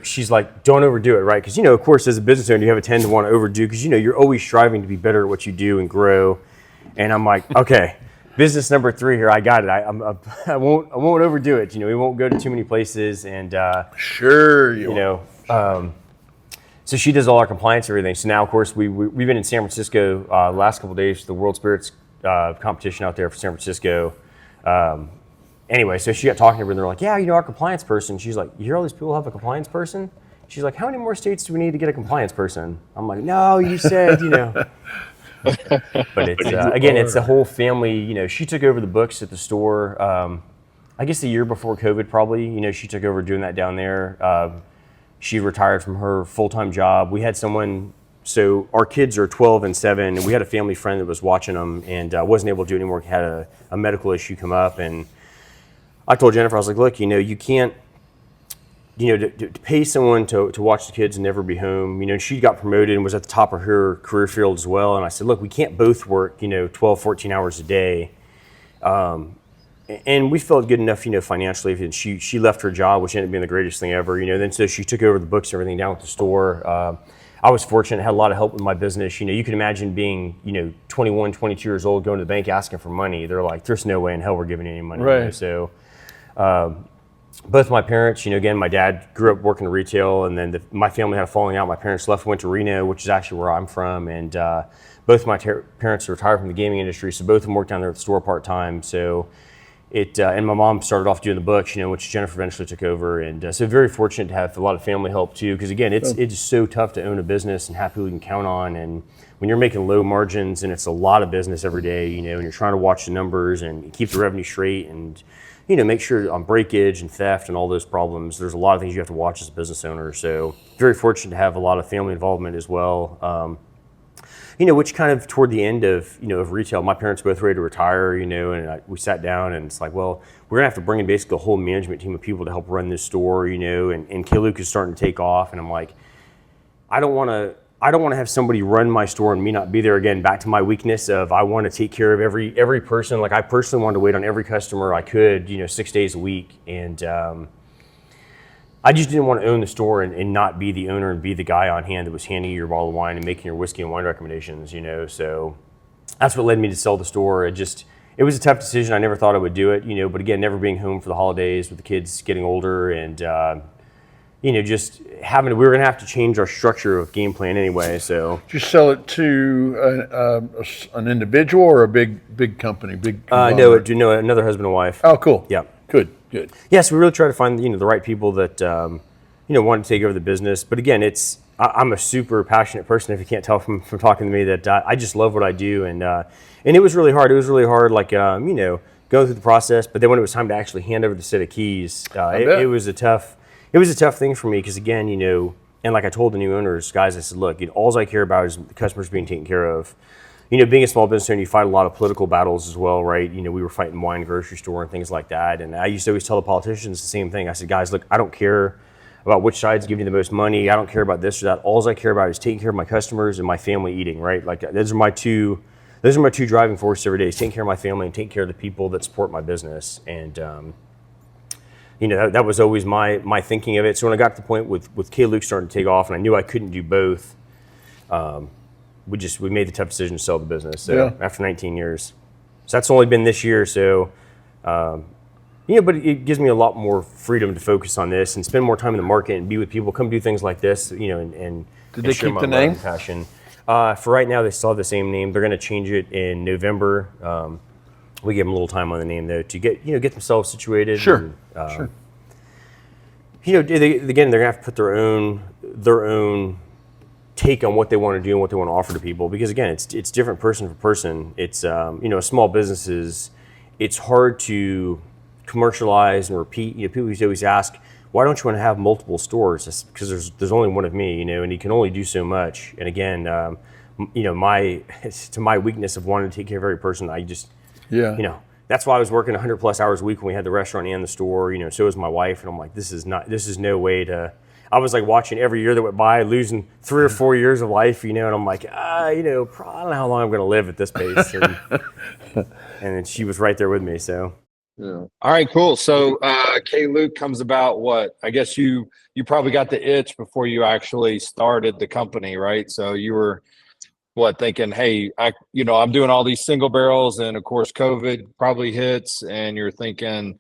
she's like, don't overdo it, right? Because, of course, as a business owner, you have a tend to want to overdo because, you're always striving to be better at what you do and grow. And I'm like, okay, business number 3 here. I got it. I won't overdo it. We won't go to too many places. And sure, so she does all our compliance and everything. So now, of course, we've been in San Francisco the last couple of days for the World Spirits competition out there for San Francisco. Anyway, so she got talking to everyone. They're like, yeah, our compliance person. She's like, you hear all these people have a compliance person? She's like, how many more states do we need to get a compliance person? I'm like, no, you said, But it's, again, it's the whole family. She took over the books at the store, I guess the year before COVID probably. She took over doing that down there. She retired from her full-time job. We had someone, so our kids are 12 and 7, and we had a family friend that was watching them and wasn't able to do anymore, had a medical issue come up. And I told Jennifer, I was like, look, you can't, to pay someone to watch the kids and never be home. She got promoted and was at the top of her career field as well. And I said, look, we can't both work, 12, 14 hours a day. And we felt good enough, financially. And she left her job, which ended up being the greatest thing ever. Then so she took over the books and everything down at the store. I was fortunate, had a lot of help with my business. You can imagine being, 21, 22 years old, going to the bank asking for money. They're like, there's no way in hell we're giving you any money. Right. So both my parents, again, my dad grew up working in retail, and then my family had a falling out. My parents left, went to Reno, which is actually where I'm from. And both my parents retired from the gaming industry, so both of them worked down there at the store part-time. So and my mom started off doing the books, which Jennifer eventually took over. And so very fortunate to have a lot of family help too, because again, it's so tough to own a business and have people you can count on. And when you're making low margins and it's a lot of business every day, and you're trying to watch the numbers and keep the revenue straight and, make sure on breakage and theft and all those problems, there's a lot of things you have to watch as a business owner. So very fortunate to have a lot of family involvement as well. Which kind of toward the end of, of retail, my parents both ready to retire, and we sat down and it's like, well, we're gonna have to bring in basically a whole management team of people to help run this store, and K.LUKE is starting to take off. And I'm like, I don't want to have somebody run my store and me not be there again. Back to my weakness of I want to take care of every person. Like I personally wanted to wait on every customer I could, 6 days a week. And I just didn't want to own the store and not be the owner and be the guy on hand that was handing you your bottle of wine and making your whiskey and wine recommendations, So that's what led me to sell the store. It was a tough decision. I never thought I would do it, but again, never being home for the holidays with the kids getting older and, just we were going to have to change our structure of game plan anyway. So did you sell it to an individual or a big company? No, another husband and wife. Oh, cool. Yeah. Good. Yes, we really try to find the right people that wanted to take over the business. But again, I'm a super passionate person. If you can't tell from talking to me, that I just love what I do, and it was really hard. It was really hard, like going through the process. But then when it was time to actually hand over the set of keys, it was a tough thing for me, because again, and like I told the new owners, guys, I said, look, all I care about is the customers being taken care of. Being a small business owner, you fight a lot of political battles as well, right? We were fighting wine grocery store and things like that. And I used to always tell the politicians the same thing. I said, guys, look, I don't care about which side's giving you the most money. I don't care about this or that. All I care about is taking care of my customers and my family eating, right? Like those are my two driving forces every day, is taking care of my family and taking care of the people that support my business. And that was always my thinking of it. So when I got to the point with K.LUKE starting to take off, and I knew I couldn't do both, we made the tough decision to sell the business. So after 19 years, so that's only been this year. So, but it gives me a lot more freedom to focus on this and spend more time in the market and be with people, come do things like this, and did they keep the name? Passion. For right now, they still have the same name. They're going to change it in November. We give them a little time on the name though to get themselves situated. Sure. And, sure. They're going to have to put their own take on what they want to do and what they want to offer to people, because again, it's different person for person. It's small businesses, it's hard to commercialize and repeat. People used to always ask, why don't you want to have multiple stores? It's because there's only one of me, and you can only do so much. And again, to my weakness of wanting to take care of every person, I just that's why I was working 100+ hours a week when we had the restaurant and the store. So was my wife, and I'm like, this is no way to. I was like watching every year that went by, losing 3 or 4 years of life, and I'm like, I don't know how long I'm going to live at this pace. And, and then she was right there with me, so. Yeah. All right, cool. So K.LUKE comes about what? I guess you probably got the itch before you actually started the company, right? So you were thinking, hey, I'm doing all these single barrels, and of course COVID probably hits, and you're thinking,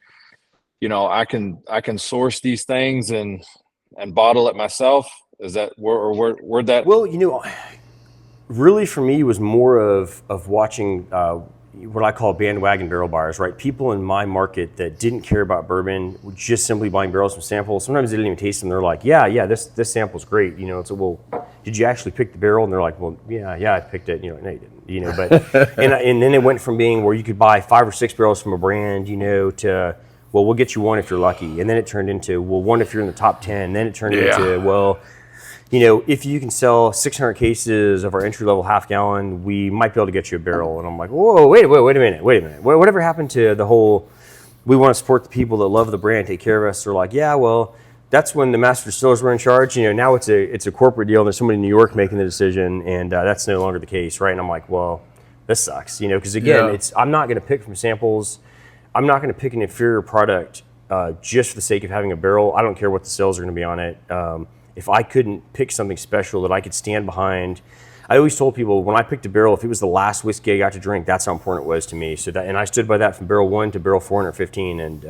I can source these things and bottle it myself. Is that where that? Well, really for me, it was more of watching what I call bandwagon barrel buyers, right? People in my market that didn't care about bourbon, were just simply buying barrels from samples. Sometimes they didn't even taste them. They're like, yeah, this sample's great. So, well, did you actually pick the barrel? And they're like, well, yeah, I picked it. No, you didn't. But and then it went from being where you could buy 5 or 6 barrels from a brand, to, well, we'll get you one if you're lucky. And then it turned into, well, one if you're in the top 10. Then it turned into, well, if you can sell 600 cases of our entry-level half-gallon, we might be able to get you a barrel. And I'm like, whoa, wait a minute. Whatever happened to the whole, we want to support the people that love the brand, take care of us? They're like, yeah, well, that's when the master distillers were in charge. Now it's a corporate deal, and there's somebody in New York making the decision, and that's no longer the case, right? And I'm like, well, this sucks, because again, I'm not going to pick from samples. I'm not going to pick an inferior product just for the sake of having a barrel. I don't care what the sales are going to be on it. If I couldn't pick something special that I could stand behind, I always told people when I picked a barrel, if it was the last whiskey I got to drink, that's how important it was to me. And I stood by that from barrel 1 to barrel 415. And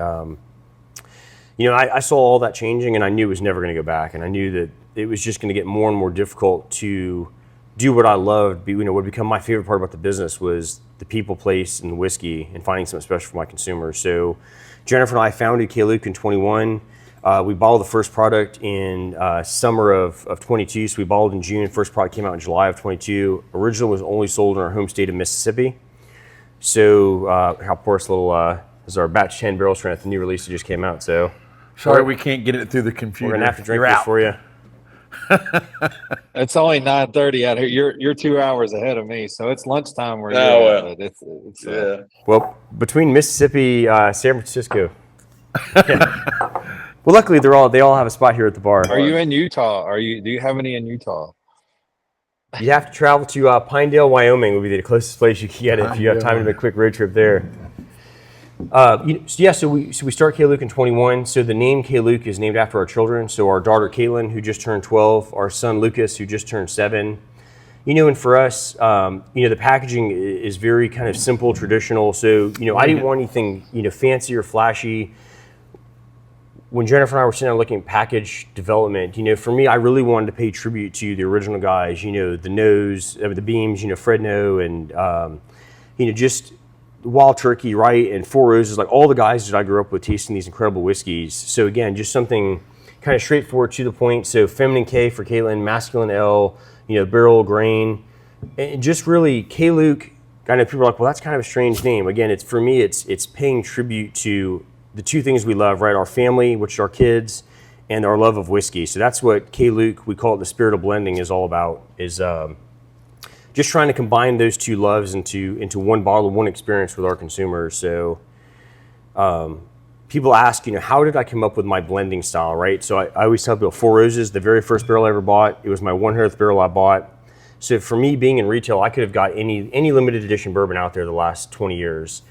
I saw all that changing, and I knew it was never going to go back. And I knew that it was just going to get more and more difficult to do what I loved. What would become my favorite part about the business was the people, place, and the whiskey, and finding something special for my consumers. So Jennifer and I founded K.LUKE in 21. We bottled the first product in summer of 22, so we bottled in June. First product came out in July of 22. Original was only sold in our home state of Mississippi. So how poor this little this is our batch 10 barrel strength, the new release that just came out. So sorry, we can't get it through the computer. We're gonna have to drink this for you. It's only 9:30 out here. You're 2 hours ahead of me, so it's lunchtime where you're at. It's well, between Mississippi, San Francisco. Well, luckily they all have a spot here at the bar. Are you in Utah? Do you have any in Utah? You have to travel to Pinedale, Wyoming would be the closest place you can get it if you have time to make a quick road trip there. So we start K.LUKE in 21. So the name K.LUKE is named after our children. So our daughter Caitlin, who just turned 12, our son Lucas, who just turned 7. And for us, the packaging is very kind of simple, traditional. So I didn't want anything fancy or flashy. When Jennifer and I were sitting down looking at package development, for me, I really wanted to pay tribute to the original guys. The Nose, the Beams, Fred No, and just Wild Turkey, right, and Four Roses, like all the guys that I grew up with tasting these incredible whiskeys. So again, just something kind of straightforward, to the point. So feminine K for Caitlin, masculine L, barrel grain, and just really K.LUKE. I know people are like, well, that's kind of a strange name. Again, it's for me, it's paying tribute to the two things we love, right? Our family, which is our kids, and our love of whiskey. So that's what K.LUKE, we call it the spirit of blending, is all about. Is just trying to combine those two loves into one bottle, one experience with our consumers. So people ask, how did I come up with my blending style, right? So I always tell people, Four Roses, the very first barrel I ever bought, it was my 100th barrel I bought. So for me, being in retail, I could have got any limited edition bourbon out there the last 20 years.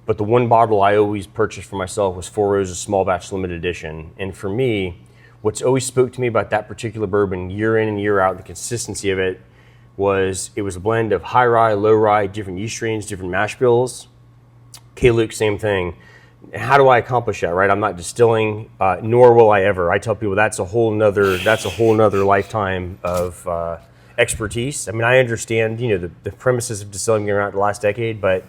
But the one bottle I always purchased for myself was Four Roses Small Batch Limited Edition. And for me, what's always spoke to me about that particular bourbon year in and year out, the consistency of it was a blend of high rye, low rye, different yeast strains, different mash bills. K.LUKE, same thing. How do I accomplish that, right? I'm not distilling, nor will I ever. I tell people that's a whole nother lifetime of expertise. I mean, I understand, the premises of distilling been around the last decade, but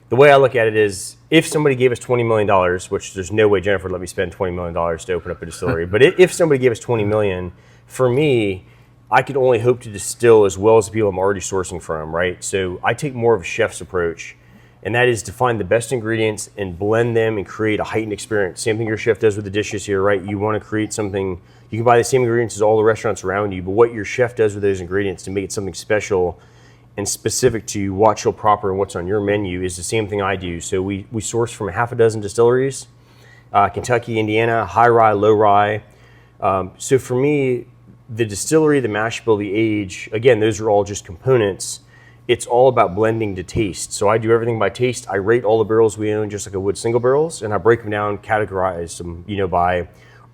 the way I look at it is, if somebody gave us $20 million, which there's no way Jennifer would let me spend $20 million to open up a distillery, but if somebody gave us $20 million, for me, I could only hope to distill as well as the people I'm already sourcing from, right? So I take more of a chef's approach, and that is to find the best ingredients and blend them and create a heightened experience. Same thing your chef does with the dishes here, right? You want to create something, you can buy the same ingredients as all the restaurants around you, but what your chef does with those ingredients to make it something special and specific to Watch Hill proper and what's on your menu is the same thing I do. So we source from half a dozen distilleries, Kentucky, Indiana, high rye, low rye. So for me, the distillery, the mash bill, the age, again, those are all just components. It's all about blending to taste. So I do everything by taste. I rate all the barrels we own just like I would single barrels, and I break them down, categorize them, by,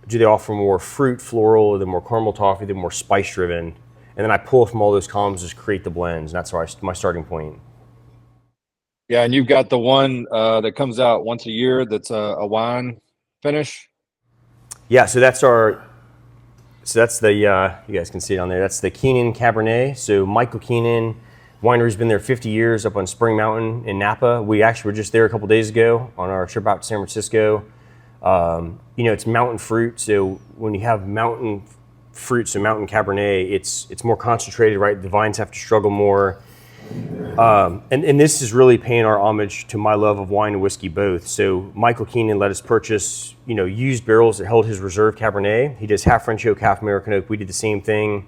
do they offer more fruit, floral, the more caramel toffee, the more spice driven? And then I pull from all those columns to create the blends. And that's my starting point. Yeah, and you've got the one that comes out once a year that's a wine finish. Yeah, so that's the, you guys can see it on there. That's the Keenan Cabernet. So Michael Keenan, winery's been there 50 years up on Spring Mountain in Napa. We actually were just there a couple days ago on our trip out to San Francisco. It's mountain fruit. So when you have mountain fruits and mountain Cabernet, it's more concentrated, right? The vines have to struggle more. And this is really paying our homage to my love of wine and whiskey both. So Michael Keenan let us purchase, used barrels that held his reserve Cabernet. He does half French oak, half American oak. We did the same thing.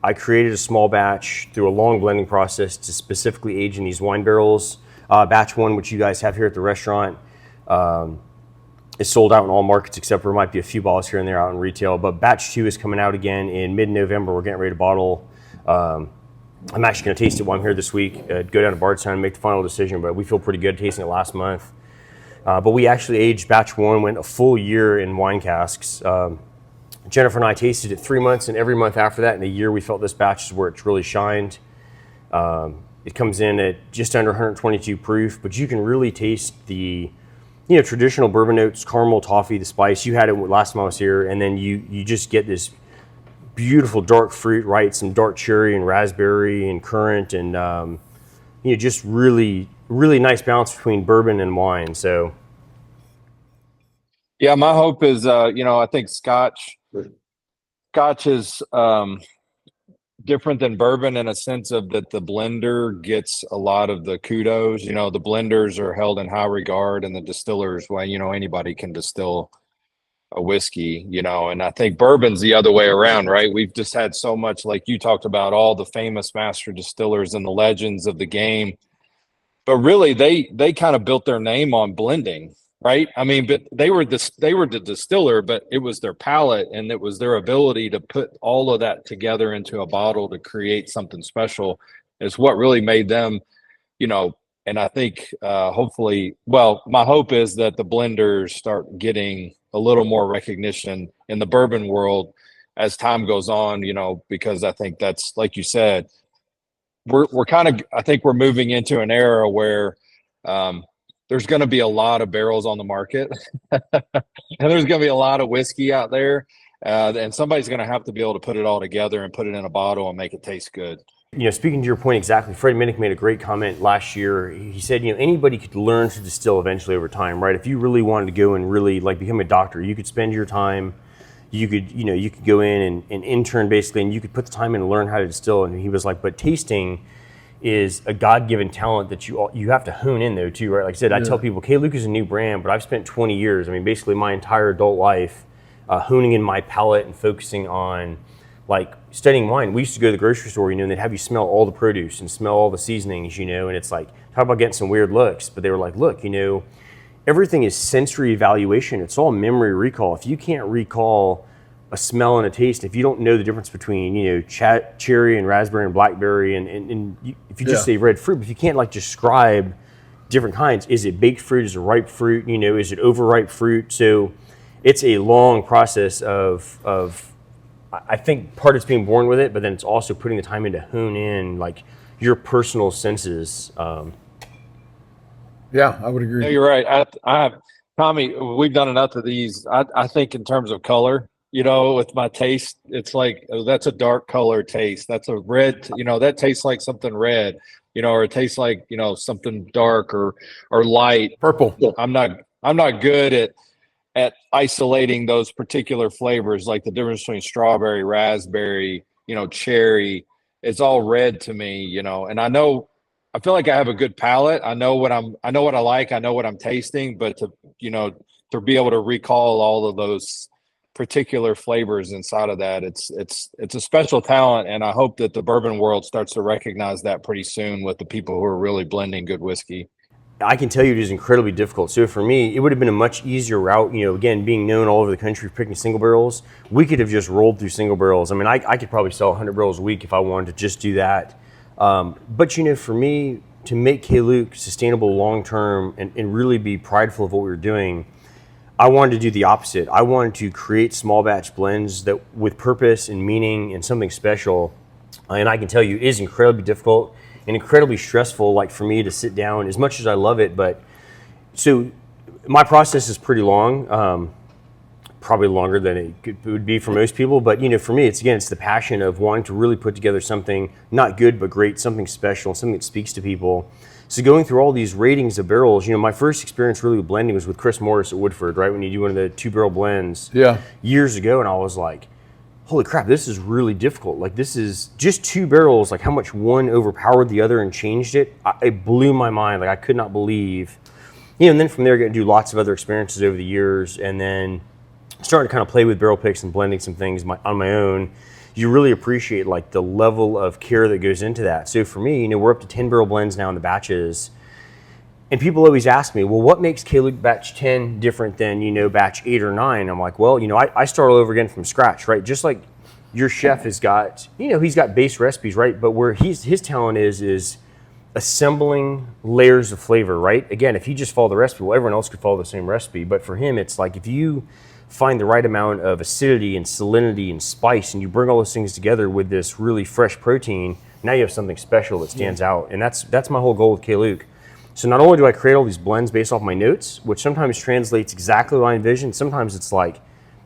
I created a small batch through a long blending process to specifically age in these wine barrels. Batch 1, which you guys have here at the restaurant, is sold out in all markets except for might be a few bottles here and there out in retail. But batch 2 is coming out again in mid-November. We're getting ready to bottle. I'm actually going to taste it while I'm here this week. Go down to Bardstown and make the final decision, but we feel pretty good tasting it last month. But we actually aged batch 1, went a full year in wine casks. Jennifer and I tasted it 3 months, and every month after that in a year, we felt this batch is where it's really shined. It comes in at just under 122 proof, but you can really taste the traditional bourbon notes, caramel, toffee, the spice. You had it last time I was here, and then you just get this beautiful dark fruit, right? Some dark cherry and raspberry and currant, and just really, really nice balance between bourbon and wine. So, yeah, my hope is, I think Scotch is different than bourbon in a sense of that the blender gets a lot of the kudos. The blenders are held in high regard, and the distillers, well, anybody can distill a whiskey, and I think bourbon's the other way around, right? We've just had so much, like you talked about, all the famous master distillers and the legends of the game, but really they kind of built their name on blending, right? I mean, but they were the distiller, but it was their palate and it was their ability to put all of that together into a bottle to create something special is what really made them, and I think hopefully, well, my hope is that the blenders start getting a little more recognition in the bourbon world as time goes on, because I think that's, like you said, we're kind of, I think we're moving into an era where there's going to be a lot of barrels on the market and there's going to be a lot of whiskey out there. And somebody's going to have to be able to put it all together and put it in a bottle and make it taste good. Speaking to your point exactly, Fred Minnick made a great comment last year. He said, anybody could learn to distill eventually over time, right? If you really wanted to go and really become a doctor, you could spend your time, you could go in and intern basically, and you could put the time in to learn how to distill. And he was like, but tasting is a God-given talent that you have to hone in though too, right? Like I said, I tell people K.LUKE is a new brand, but I've spent 20 years, I mean, basically my entire adult life honing in my palate and focusing on like studying wine. We used to go to the grocery store, and they'd have you smell all the produce and smell all the seasonings, and it's like, talk about getting some weird looks. But they were like, look, everything is sensory evaluation. It's all memory recall. If you can't recall a smell and a taste, if you don't know the difference between, cherry and raspberry and blackberry, if you just say red fruit, if you can't like describe different kinds, is it baked fruit, is it ripe fruit, is it overripe fruit? So it's a long process of I think part it's being born with it, but then it's also putting the time in to hone in like your personal senses. Yeah, I would agree. No, you're right. Tommy, we've done enough of these. I think in terms of color, with my taste, it's like, oh, that's a dark color taste. That's a red, that tastes like something red, or it tastes like, something dark or light. Purple. I'm not good at isolating those particular flavors, like the difference between strawberry, raspberry, cherry. It's all red to me, and I feel like I have a good palate. I know what I like. I know what I'm tasting, but to be able to recall all of those particular flavors inside of that, it's a special talent. And I hope that the bourbon world starts to recognize that pretty soon with the people who are really blending good whiskey. I can tell you it is incredibly difficult. So for me, it would have been a much easier route, again, being known all over the country for picking single barrels. We could have just rolled through single barrels. I mean, I could probably sell 100 barrels a week if I wanted to just do that. But for me, to make K.LUKE sustainable long-term and really be prideful of what we were doing, I wanted to do the opposite. I wanted to create small batch blends that with purpose and meaning and something special. And I can tell you it is incredibly difficult and incredibly stressful, like for me to sit down, as much as I love it. But so my process is pretty long, probably longer than it would be for most people. But for me, it's the passion of wanting to really put together something not good but great, something special, something that speaks to people. So going through all these ratings of barrels, my first experience really with blending was with Chris Morris at Woodford, right? When you do one of the 2-barrel blends years ago, and I was like, holy crap, this is really difficult. Like, this is just 2 barrels, like how much one overpowered the other and changed it. It blew my mind. Like, I could not believe, and then from there, I got to do lots of other experiences over the years, and then started to kind of play with barrel picks and blending some things on my own. You really appreciate like the level of care that goes into that. So for me, we're up to 10 barrel blends now in the batches. And people always ask me, well, what makes K.LUKE batch 10 different than, batch 8 or 9? I'm like, well, I start all over again from scratch, right? Just like your chef has got, he's got base recipes, right? But where his talent is assembling layers of flavor, right? Again, if he just followed the recipe, well, everyone else could follow the same recipe. But for him, it's like if you find the right amount of acidity and salinity and spice, and you bring all those things together with this really fresh protein, now you have something special that stands out. And that's my whole goal with K.LUKE. So not only do I create all these blends based off my notes, which sometimes translates exactly what I envisioned, sometimes it's like,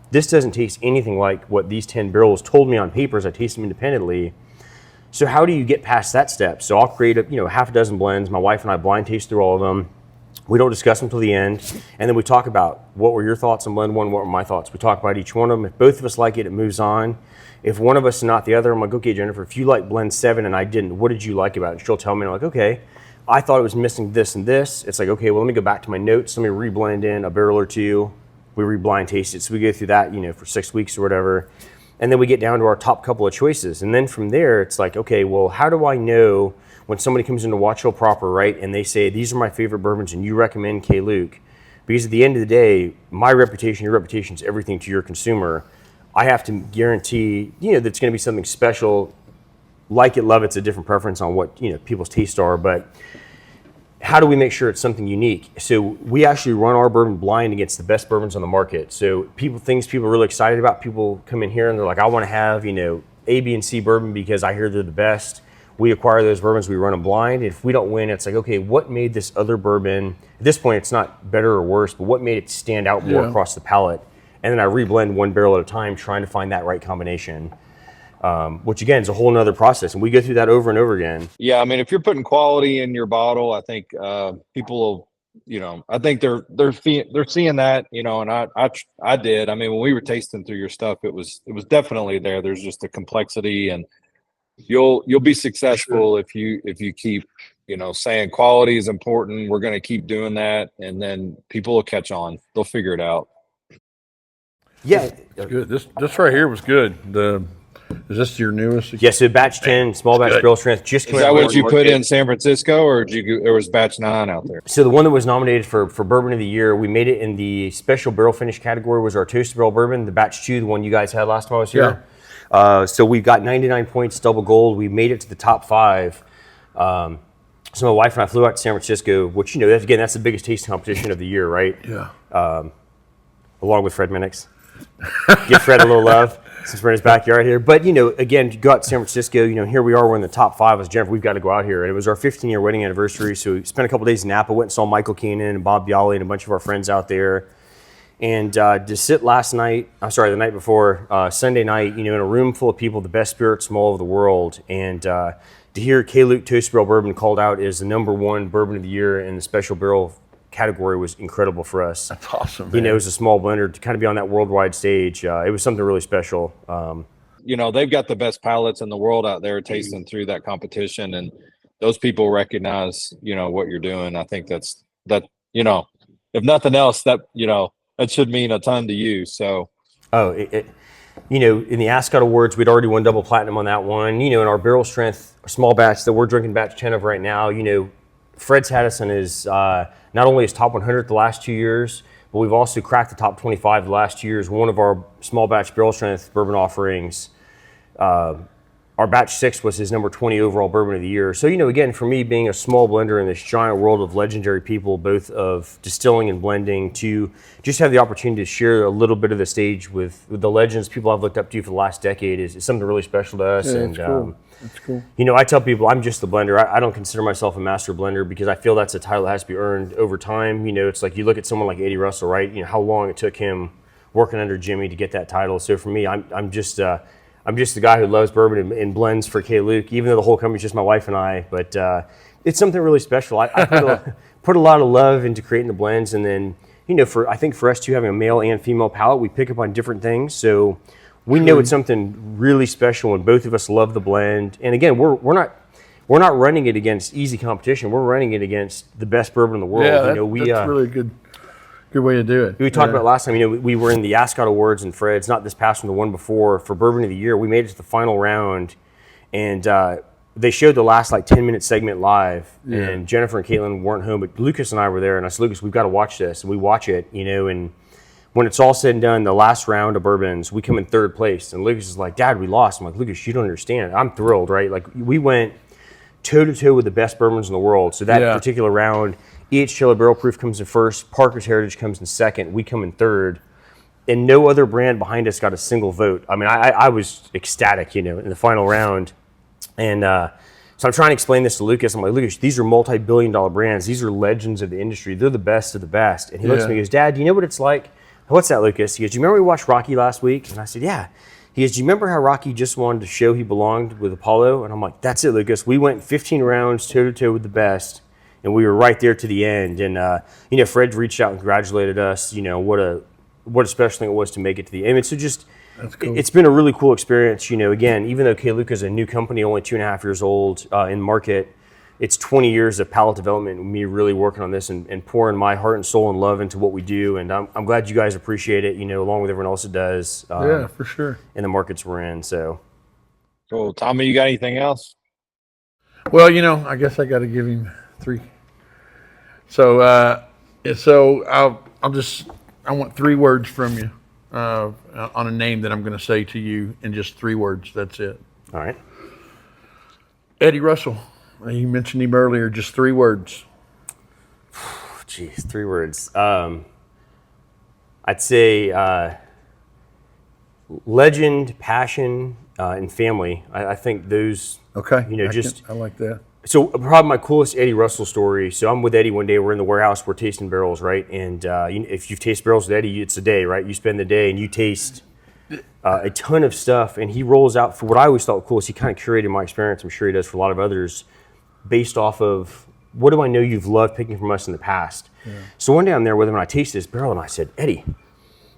this doesn't taste anything like what these 10 barrels told me on paper as I taste them independently. So how do you get past that step? So I'll create half a dozen blends. My wife and I blind taste through all of them. We don't discuss them until the end. And then we talk about what were your thoughts on blend 1, what were my thoughts. We talk about each one of them. If both of us like it, it moves on. If one of us is not the other, I'm like, okay, Jennifer, if you like blend 7 and I didn't, what did you like about it? And she'll tell me, and I'm like, okay, I thought it was missing this and this. It's like, okay, well, let me go back to my notes. Let me reblend in a barrel or two. We reblind taste it. So we go through that, for 6 weeks or whatever. And then we get down to our top couple of choices. And then from there, it's like, okay, well, how do I know when somebody comes into Watch Hill proper, right, and they say, these are my favorite bourbons and you recommend K.LUKE? Because at the end of the day, my reputation, your reputation is everything to your consumer. I have to guarantee, that it's going to be something special. Like it, love it's a different preference on what, people's tastes are. But how do we make sure it's something unique? So we actually run our bourbon blind against the best bourbons on the market. So things people are really excited about, people come in here and they're like, I want to have, A, B, and C bourbon because I hear they're the best. We acquire those bourbons, we run them blind. If we don't win, it's like, okay, what made this other bourbon, at this point it's not better or worse, but what made it stand out more across the palate? And then I reblend 1 barrel at a time, trying to find that right combination. Which again is a whole nother process, and we go through that over and over again. Yeah, I mean, if you're putting quality in your bottle, I think people will I think they're seeing that, and I did. I mean, when we were tasting through your stuff, it was definitely there. There's just a complexity, and you'll be successful if you keep, saying quality is important. We're going to keep doing that, and then people will catch on. They'll figure it out. Yeah. It's good. This right here was good. Is this your newest? Yeah, so batch 10, small batch barrel strength, just Is that what you put in San Francisco, or there was batch 9 out there? So the one that was nominated for Bourbon of the Year, we made it in the special barrel finish category, was our Toasted Barrel Bourbon, the batch 2, the one you guys had last time I was here. Yeah. So we got 99 points, double gold. We made it to the top 5. So my wife and I flew out to San Francisco, which, that's the biggest tasting competition of the year, right? Yeah. Along with Fred Minix. Give Fred a little love since we're in his backyard here. But, again, you go out to San Francisco, here we are, we're in the top 5 as Jennifer, we've got to go out here. And it was our 15-year wedding anniversary, so we spent a couple days in Napa, went and saw Michael Keenan and Bob Bialy and a bunch of our friends out there. And to sit the night before, Sunday night, in a room full of people, the best spirits from all over the world, and to hear K.LUKE Toasted Barrel Bourbon called out as the #1 bourbon of the year in the special barrel category was incredible for us. That's awesome, man. It was a small blender to kind of be on that worldwide stage. It was something really special. They've got the best palates in the world out there tasting through that competition, and those people recognize, what you're doing. I think that, if nothing else, that should mean a ton to you. So, in the Ascot Awards, we'd already won double platinum on that one. In our barrel strength small batch that we're drinking batch 10 of right now, Fred's had us in his not only his top 100 the last 2 years, but we've also cracked the top 25 the last 2 years. One of our small batch barrel strength bourbon offerings, our batch 6 was his #20 overall bourbon of the year. So, again, for me, being a small blender in this giant world of legendary people, both of distilling and blending, to just have the opportunity to share a little bit of the stage with the legends, people I've looked up to for the last decade is something really special to us. Yeah, and that's cool. That's cool. I tell people I'm just the blender. I don't consider myself a master blender because I feel that's a title that has to be earned over time. It's like you look at someone like Eddie Russell, right? How long it took him working under Jimmy to get that title. So for me, I'm just the guy who loves bourbon and blends for K.LUKE, even though the whole company's just my wife and I. But it's something really special. I put a lot of love into creating the blends, and then I think for us too, having a male and female palate, we pick up on different things. So we know it's something really special, and both of us love the blend. And again, we're not running it against easy competition. We're running it against the best bourbon in the world. Yeah, that's really good way to do it. We talked about last time. We were in the Ascot Awards and Fred's, not this past one, the one before, for Bourbon of the Year. We made it to the final round, and they showed the last 10-minute segment live. Yeah. And Jennifer and Caitlin weren't home, but Lucas and I were there. And I said, Lucas, we've got to watch this. And we watch it, and when it's all said and done, the last round of bourbons, we come in 3rd place. And Lucas is like, Dad, we lost. I'm like, Lucas, you don't understand. I'm thrilled, right? We went toe-to-toe with the best bourbons in the world. So that particular round, each Chiller Barrel Proof comes in 1st, Parker's Heritage comes in 2nd, we come in 3rd, and no other brand behind us got a single vote. I mean, I was ecstatic, in the final round. And so I'm trying to explain this to Lucas. I'm like, Lucas, these are multi-billion-dollar brands. These are legends of the industry. They're the best of the best. And he looks at me and goes, Dad, do you know what it's like? What's that, Lucas? He goes, do you remember we watched Rocky last week? And I said, yeah. He goes, do you remember how Rocky just wanted to show he belonged with Apollo? And I'm like, that's it, Lucas. We went 15 rounds toe-to-toe with the best, and we were right there to the end. And, Fred reached out and congratulated us, what a special thing it was to make it to the end. And so just, cool. It's been a really cool experience. Again, even though K.LUKE is a new company, only 2.5 years old in market, it's 20 years of palate development and me really working on this and pouring my heart and soul and love into what we do. And I'm glad you guys appreciate it, along with everyone else that does. Yeah, for sure. In the markets we're in, so. Cool. Tommy, you got anything else? Well, I guess I got to give him 3. So, I want 3 words from you on a name that I'm going to say to you in just 3 words. That's it. All right. Eddie Russell. You mentioned him earlier. Just 3 words. Jeez, 3 words. I'd say legend, passion, and family. I think those. Okay. I like that. So probably my coolest Eddie Russell story. So I'm with Eddie one day. We're in the warehouse. We're tasting barrels, right? And if you've tasted barrels with Eddie, it's a day, right? You spend the day and you taste a ton of stuff. And he rolls out for what I always thought was cool is he kind of curated my experience. I'm sure he does for a lot of others, based off of what do I know you've loved picking from us in the past? Yeah. So one day I'm there with him and I tasted this barrel and I said, Eddie,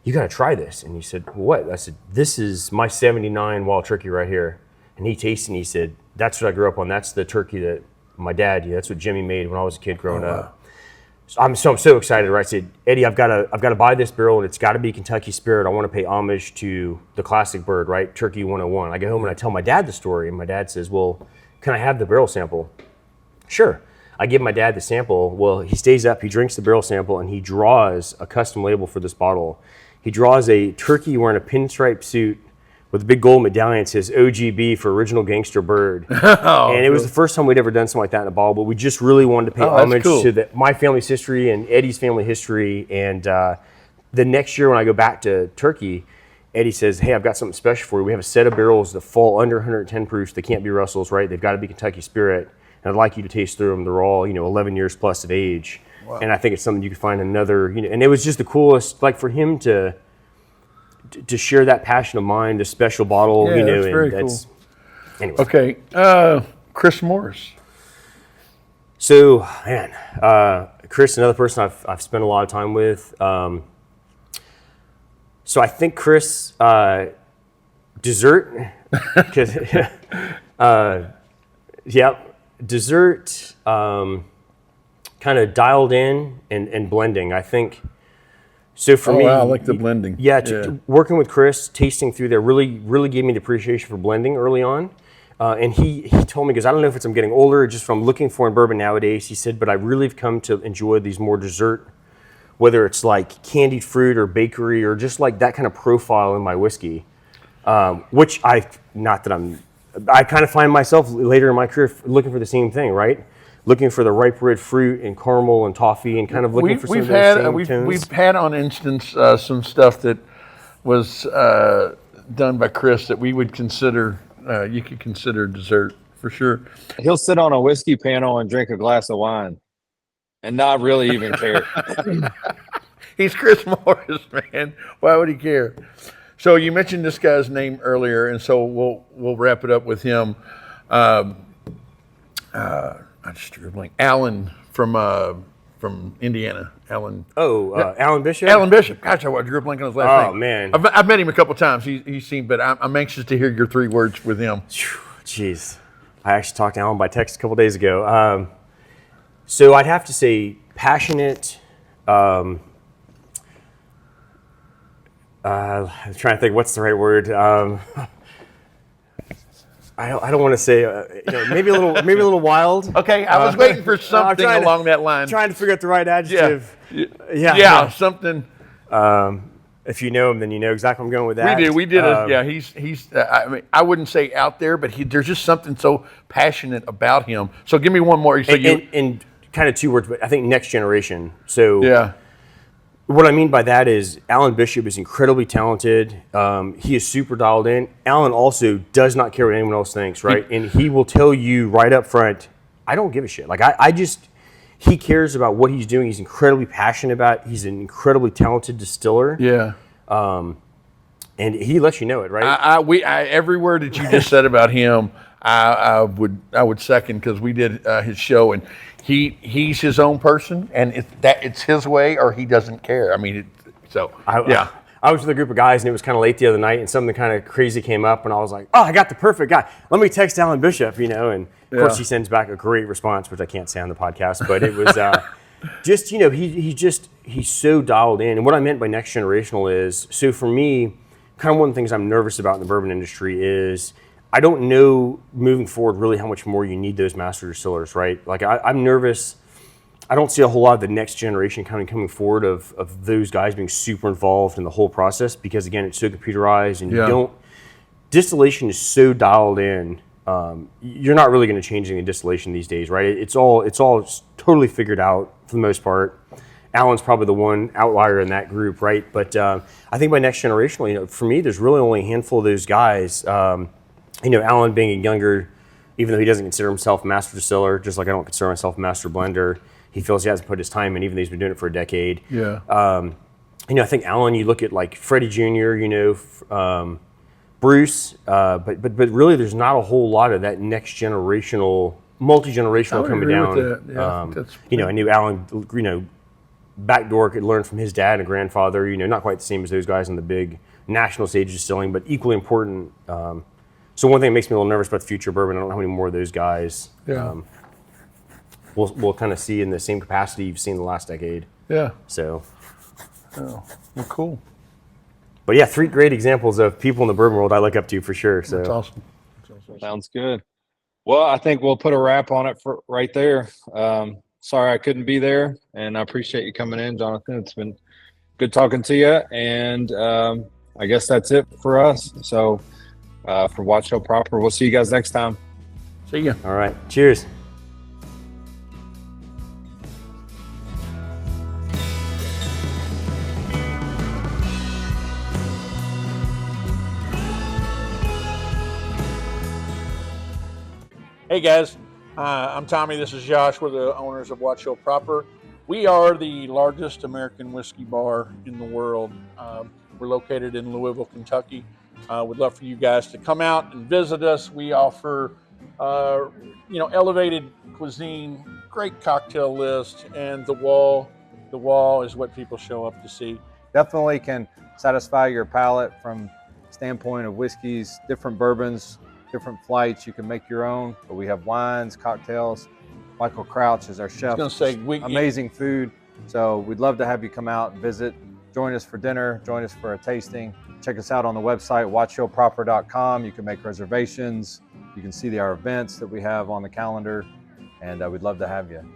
you got to try this. And he said, what? I said, this is my 79 Wild Turkey right here. And he tasted and he said, that's what I grew up on. That's the turkey that my dad, that's what Jimmy made when I was a kid growing up. So I'm so excited, right? I said, Eddie, I've got to buy this barrel and it's got to be Kentucky Spirit. I want to pay homage to the classic bird, right? Turkey 101. I go home and I tell my dad the story and my dad says, well, can I have the barrel sample? Sure. I give my dad the sample. Well, he stays up, he drinks the barrel sample and he draws a custom label for this bottle. He draws a turkey wearing a pinstripe suit with a big gold medallion. It says OGB for Original Gangster Bird. And it was the first time we'd ever done something like that in a bottle, but we just really wanted to pay homage to my family's history and Eddie's family history. And the next year when I go back to Turkey, Eddie says, hey, I've got something special for you. We have a set of barrels that fall under 110 proofs. They can't be Russells, right? They've got to be Kentucky Spirit. And I'd like you to taste through them. They're all, 11 years plus of age. Wow. And I think it's something you could find another, and it was just the coolest, like for him to share that passion of mine, this special bottle, that's and very cool. Anyway. Okay, Chris Morris. So, man, Chris, another person I've spent a lot of time with. So I think Chris, dessert, because, dessert, kind of dialed in and blending. I think. So for me, wow, I like the blending. Working with Chris, tasting through there really gave me the appreciation for blending early on. And he told me, because I don't know if it's I'm getting older or just from looking for in bourbon nowadays, he said, but I really have come to enjoy these more dessert, whether it's like candied fruit or bakery or just like that kind of profile in my whiskey, which I kind of find myself later in my career looking for the same thing, right? Looking for the ripe red fruit and caramel and toffee and kind of looking for some of those same tones. We've had on instance some stuff that was done by Chris that we would consider, you could consider dessert for sure. He'll sit on a whiskey panel and drink a glass of wine and not really even care. He's Chris Morris, man. Why would he care? So you mentioned this guy's name earlier, and so we'll wrap it up with him. I just drew a blank. Alan from Indiana. Alan. Alan Bishop? Alan Bishop. Gosh, I drew a blank on his last name. Oh, man. I've met him a couple times. He's seen, but I'm anxious to hear your 3 words with him. Jeez. I actually talked to Alan by text a couple days ago. So I'd have to say passionate. I'm trying to think what's the right word. I don't want to say maybe a little wild. Okay, I was waiting for something along that line. Trying to figure out the right adjective. Yeah, something. If you know him, then you know exactly where I'm going with that. We did. He's. I mean, I wouldn't say out there, but there's just something so passionate about him. So give me one more. And kind of 2 words, but I think next generation. So yeah. What I mean by that is Alan Bishop is incredibly talented. He is super dialed in. Alan also does not care what anyone else thinks, right? And he will tell you right up front, I don't give a shit. Like he cares about what he's doing. He's incredibly passionate about it. He's an incredibly talented distiller. Yeah. And he lets you know it, right? Every word that you just said about him, I would second, because we did his show, and he's his own person, and it's his way or he doesn't care. I mean, I was with a group of guys, and it was kind of late the other night, and something kind of crazy came up, and I was like, oh, I got the perfect guy. Let me text Alan Bishop, and of course he sends back a great response, which I can't say on the podcast, but it was just, he's so dialed in. And what I meant by next generational is, so for me, kind of one of the things I'm nervous about in the bourbon industry is I don't know moving forward really how much more you need those master distillers, right? Like I'm nervous. I don't see a whole lot of the next generation kind of coming forward of those guys being super involved in the whole process, because again, it's so computerized and distillation is so dialed in. You're not really going to change any distillation these days, right? It's all totally figured out for the most part. Alan's probably the one outlier in that group, right? But I think by next generational, for me, there's really only a handful of those guys. Alan being a younger, even though he doesn't consider himself a master distiller, just like I don't consider myself a master blender, he feels he hasn't put his time in, even though he's been doing it for a decade. Yeah. I think Alan, you look at like Freddie Jr., Bruce, but really there's not a whole lot of that next generational multi-generational would coming agree down. with that. Yeah, I think that's I knew Alan, backdoor could learn from his dad and grandfather, not quite the same as those guys on the big national stage distilling, but equally important. So one thing that makes me a little nervous about the future of bourbon, I don't know how many more of those guys we'll kind of see in the same capacity you've seen the last decade. Yeah. So. Oh, well, cool. But yeah, 3 great examples of people in the bourbon world I look up to for sure. So That's awesome. Sounds good. Well, I think we'll put a wrap on it for right there. Sorry I couldn't be there, and I appreciate you coming in, Jonathan. It's been good talking to you, and I guess that's it for us. So for Watch Show Proper, we'll see you guys next time. See ya. All right. Cheers. Hey guys, I'm Tommy. This is Josh. We're the owners of Watch Show Proper. We are the largest American whiskey bar in the world. We're located in Louisville, Kentucky. We'd love for you guys to come out and visit us. We offer, elevated cuisine, great cocktail list, and the wall is what people show up to see. Definitely can satisfy your palate from standpoint of whiskeys, different bourbons, different flights. You can make your own, but we have wines, cocktails. Michael Crouch is our chef. I was going to say, amazing food. So we'd love to have you come out and visit. Join us for dinner. Join us for a tasting. Check us out on the website, watchshowproper.com. You can make reservations. You can see our events that we have on the calendar, and we'd love to have you.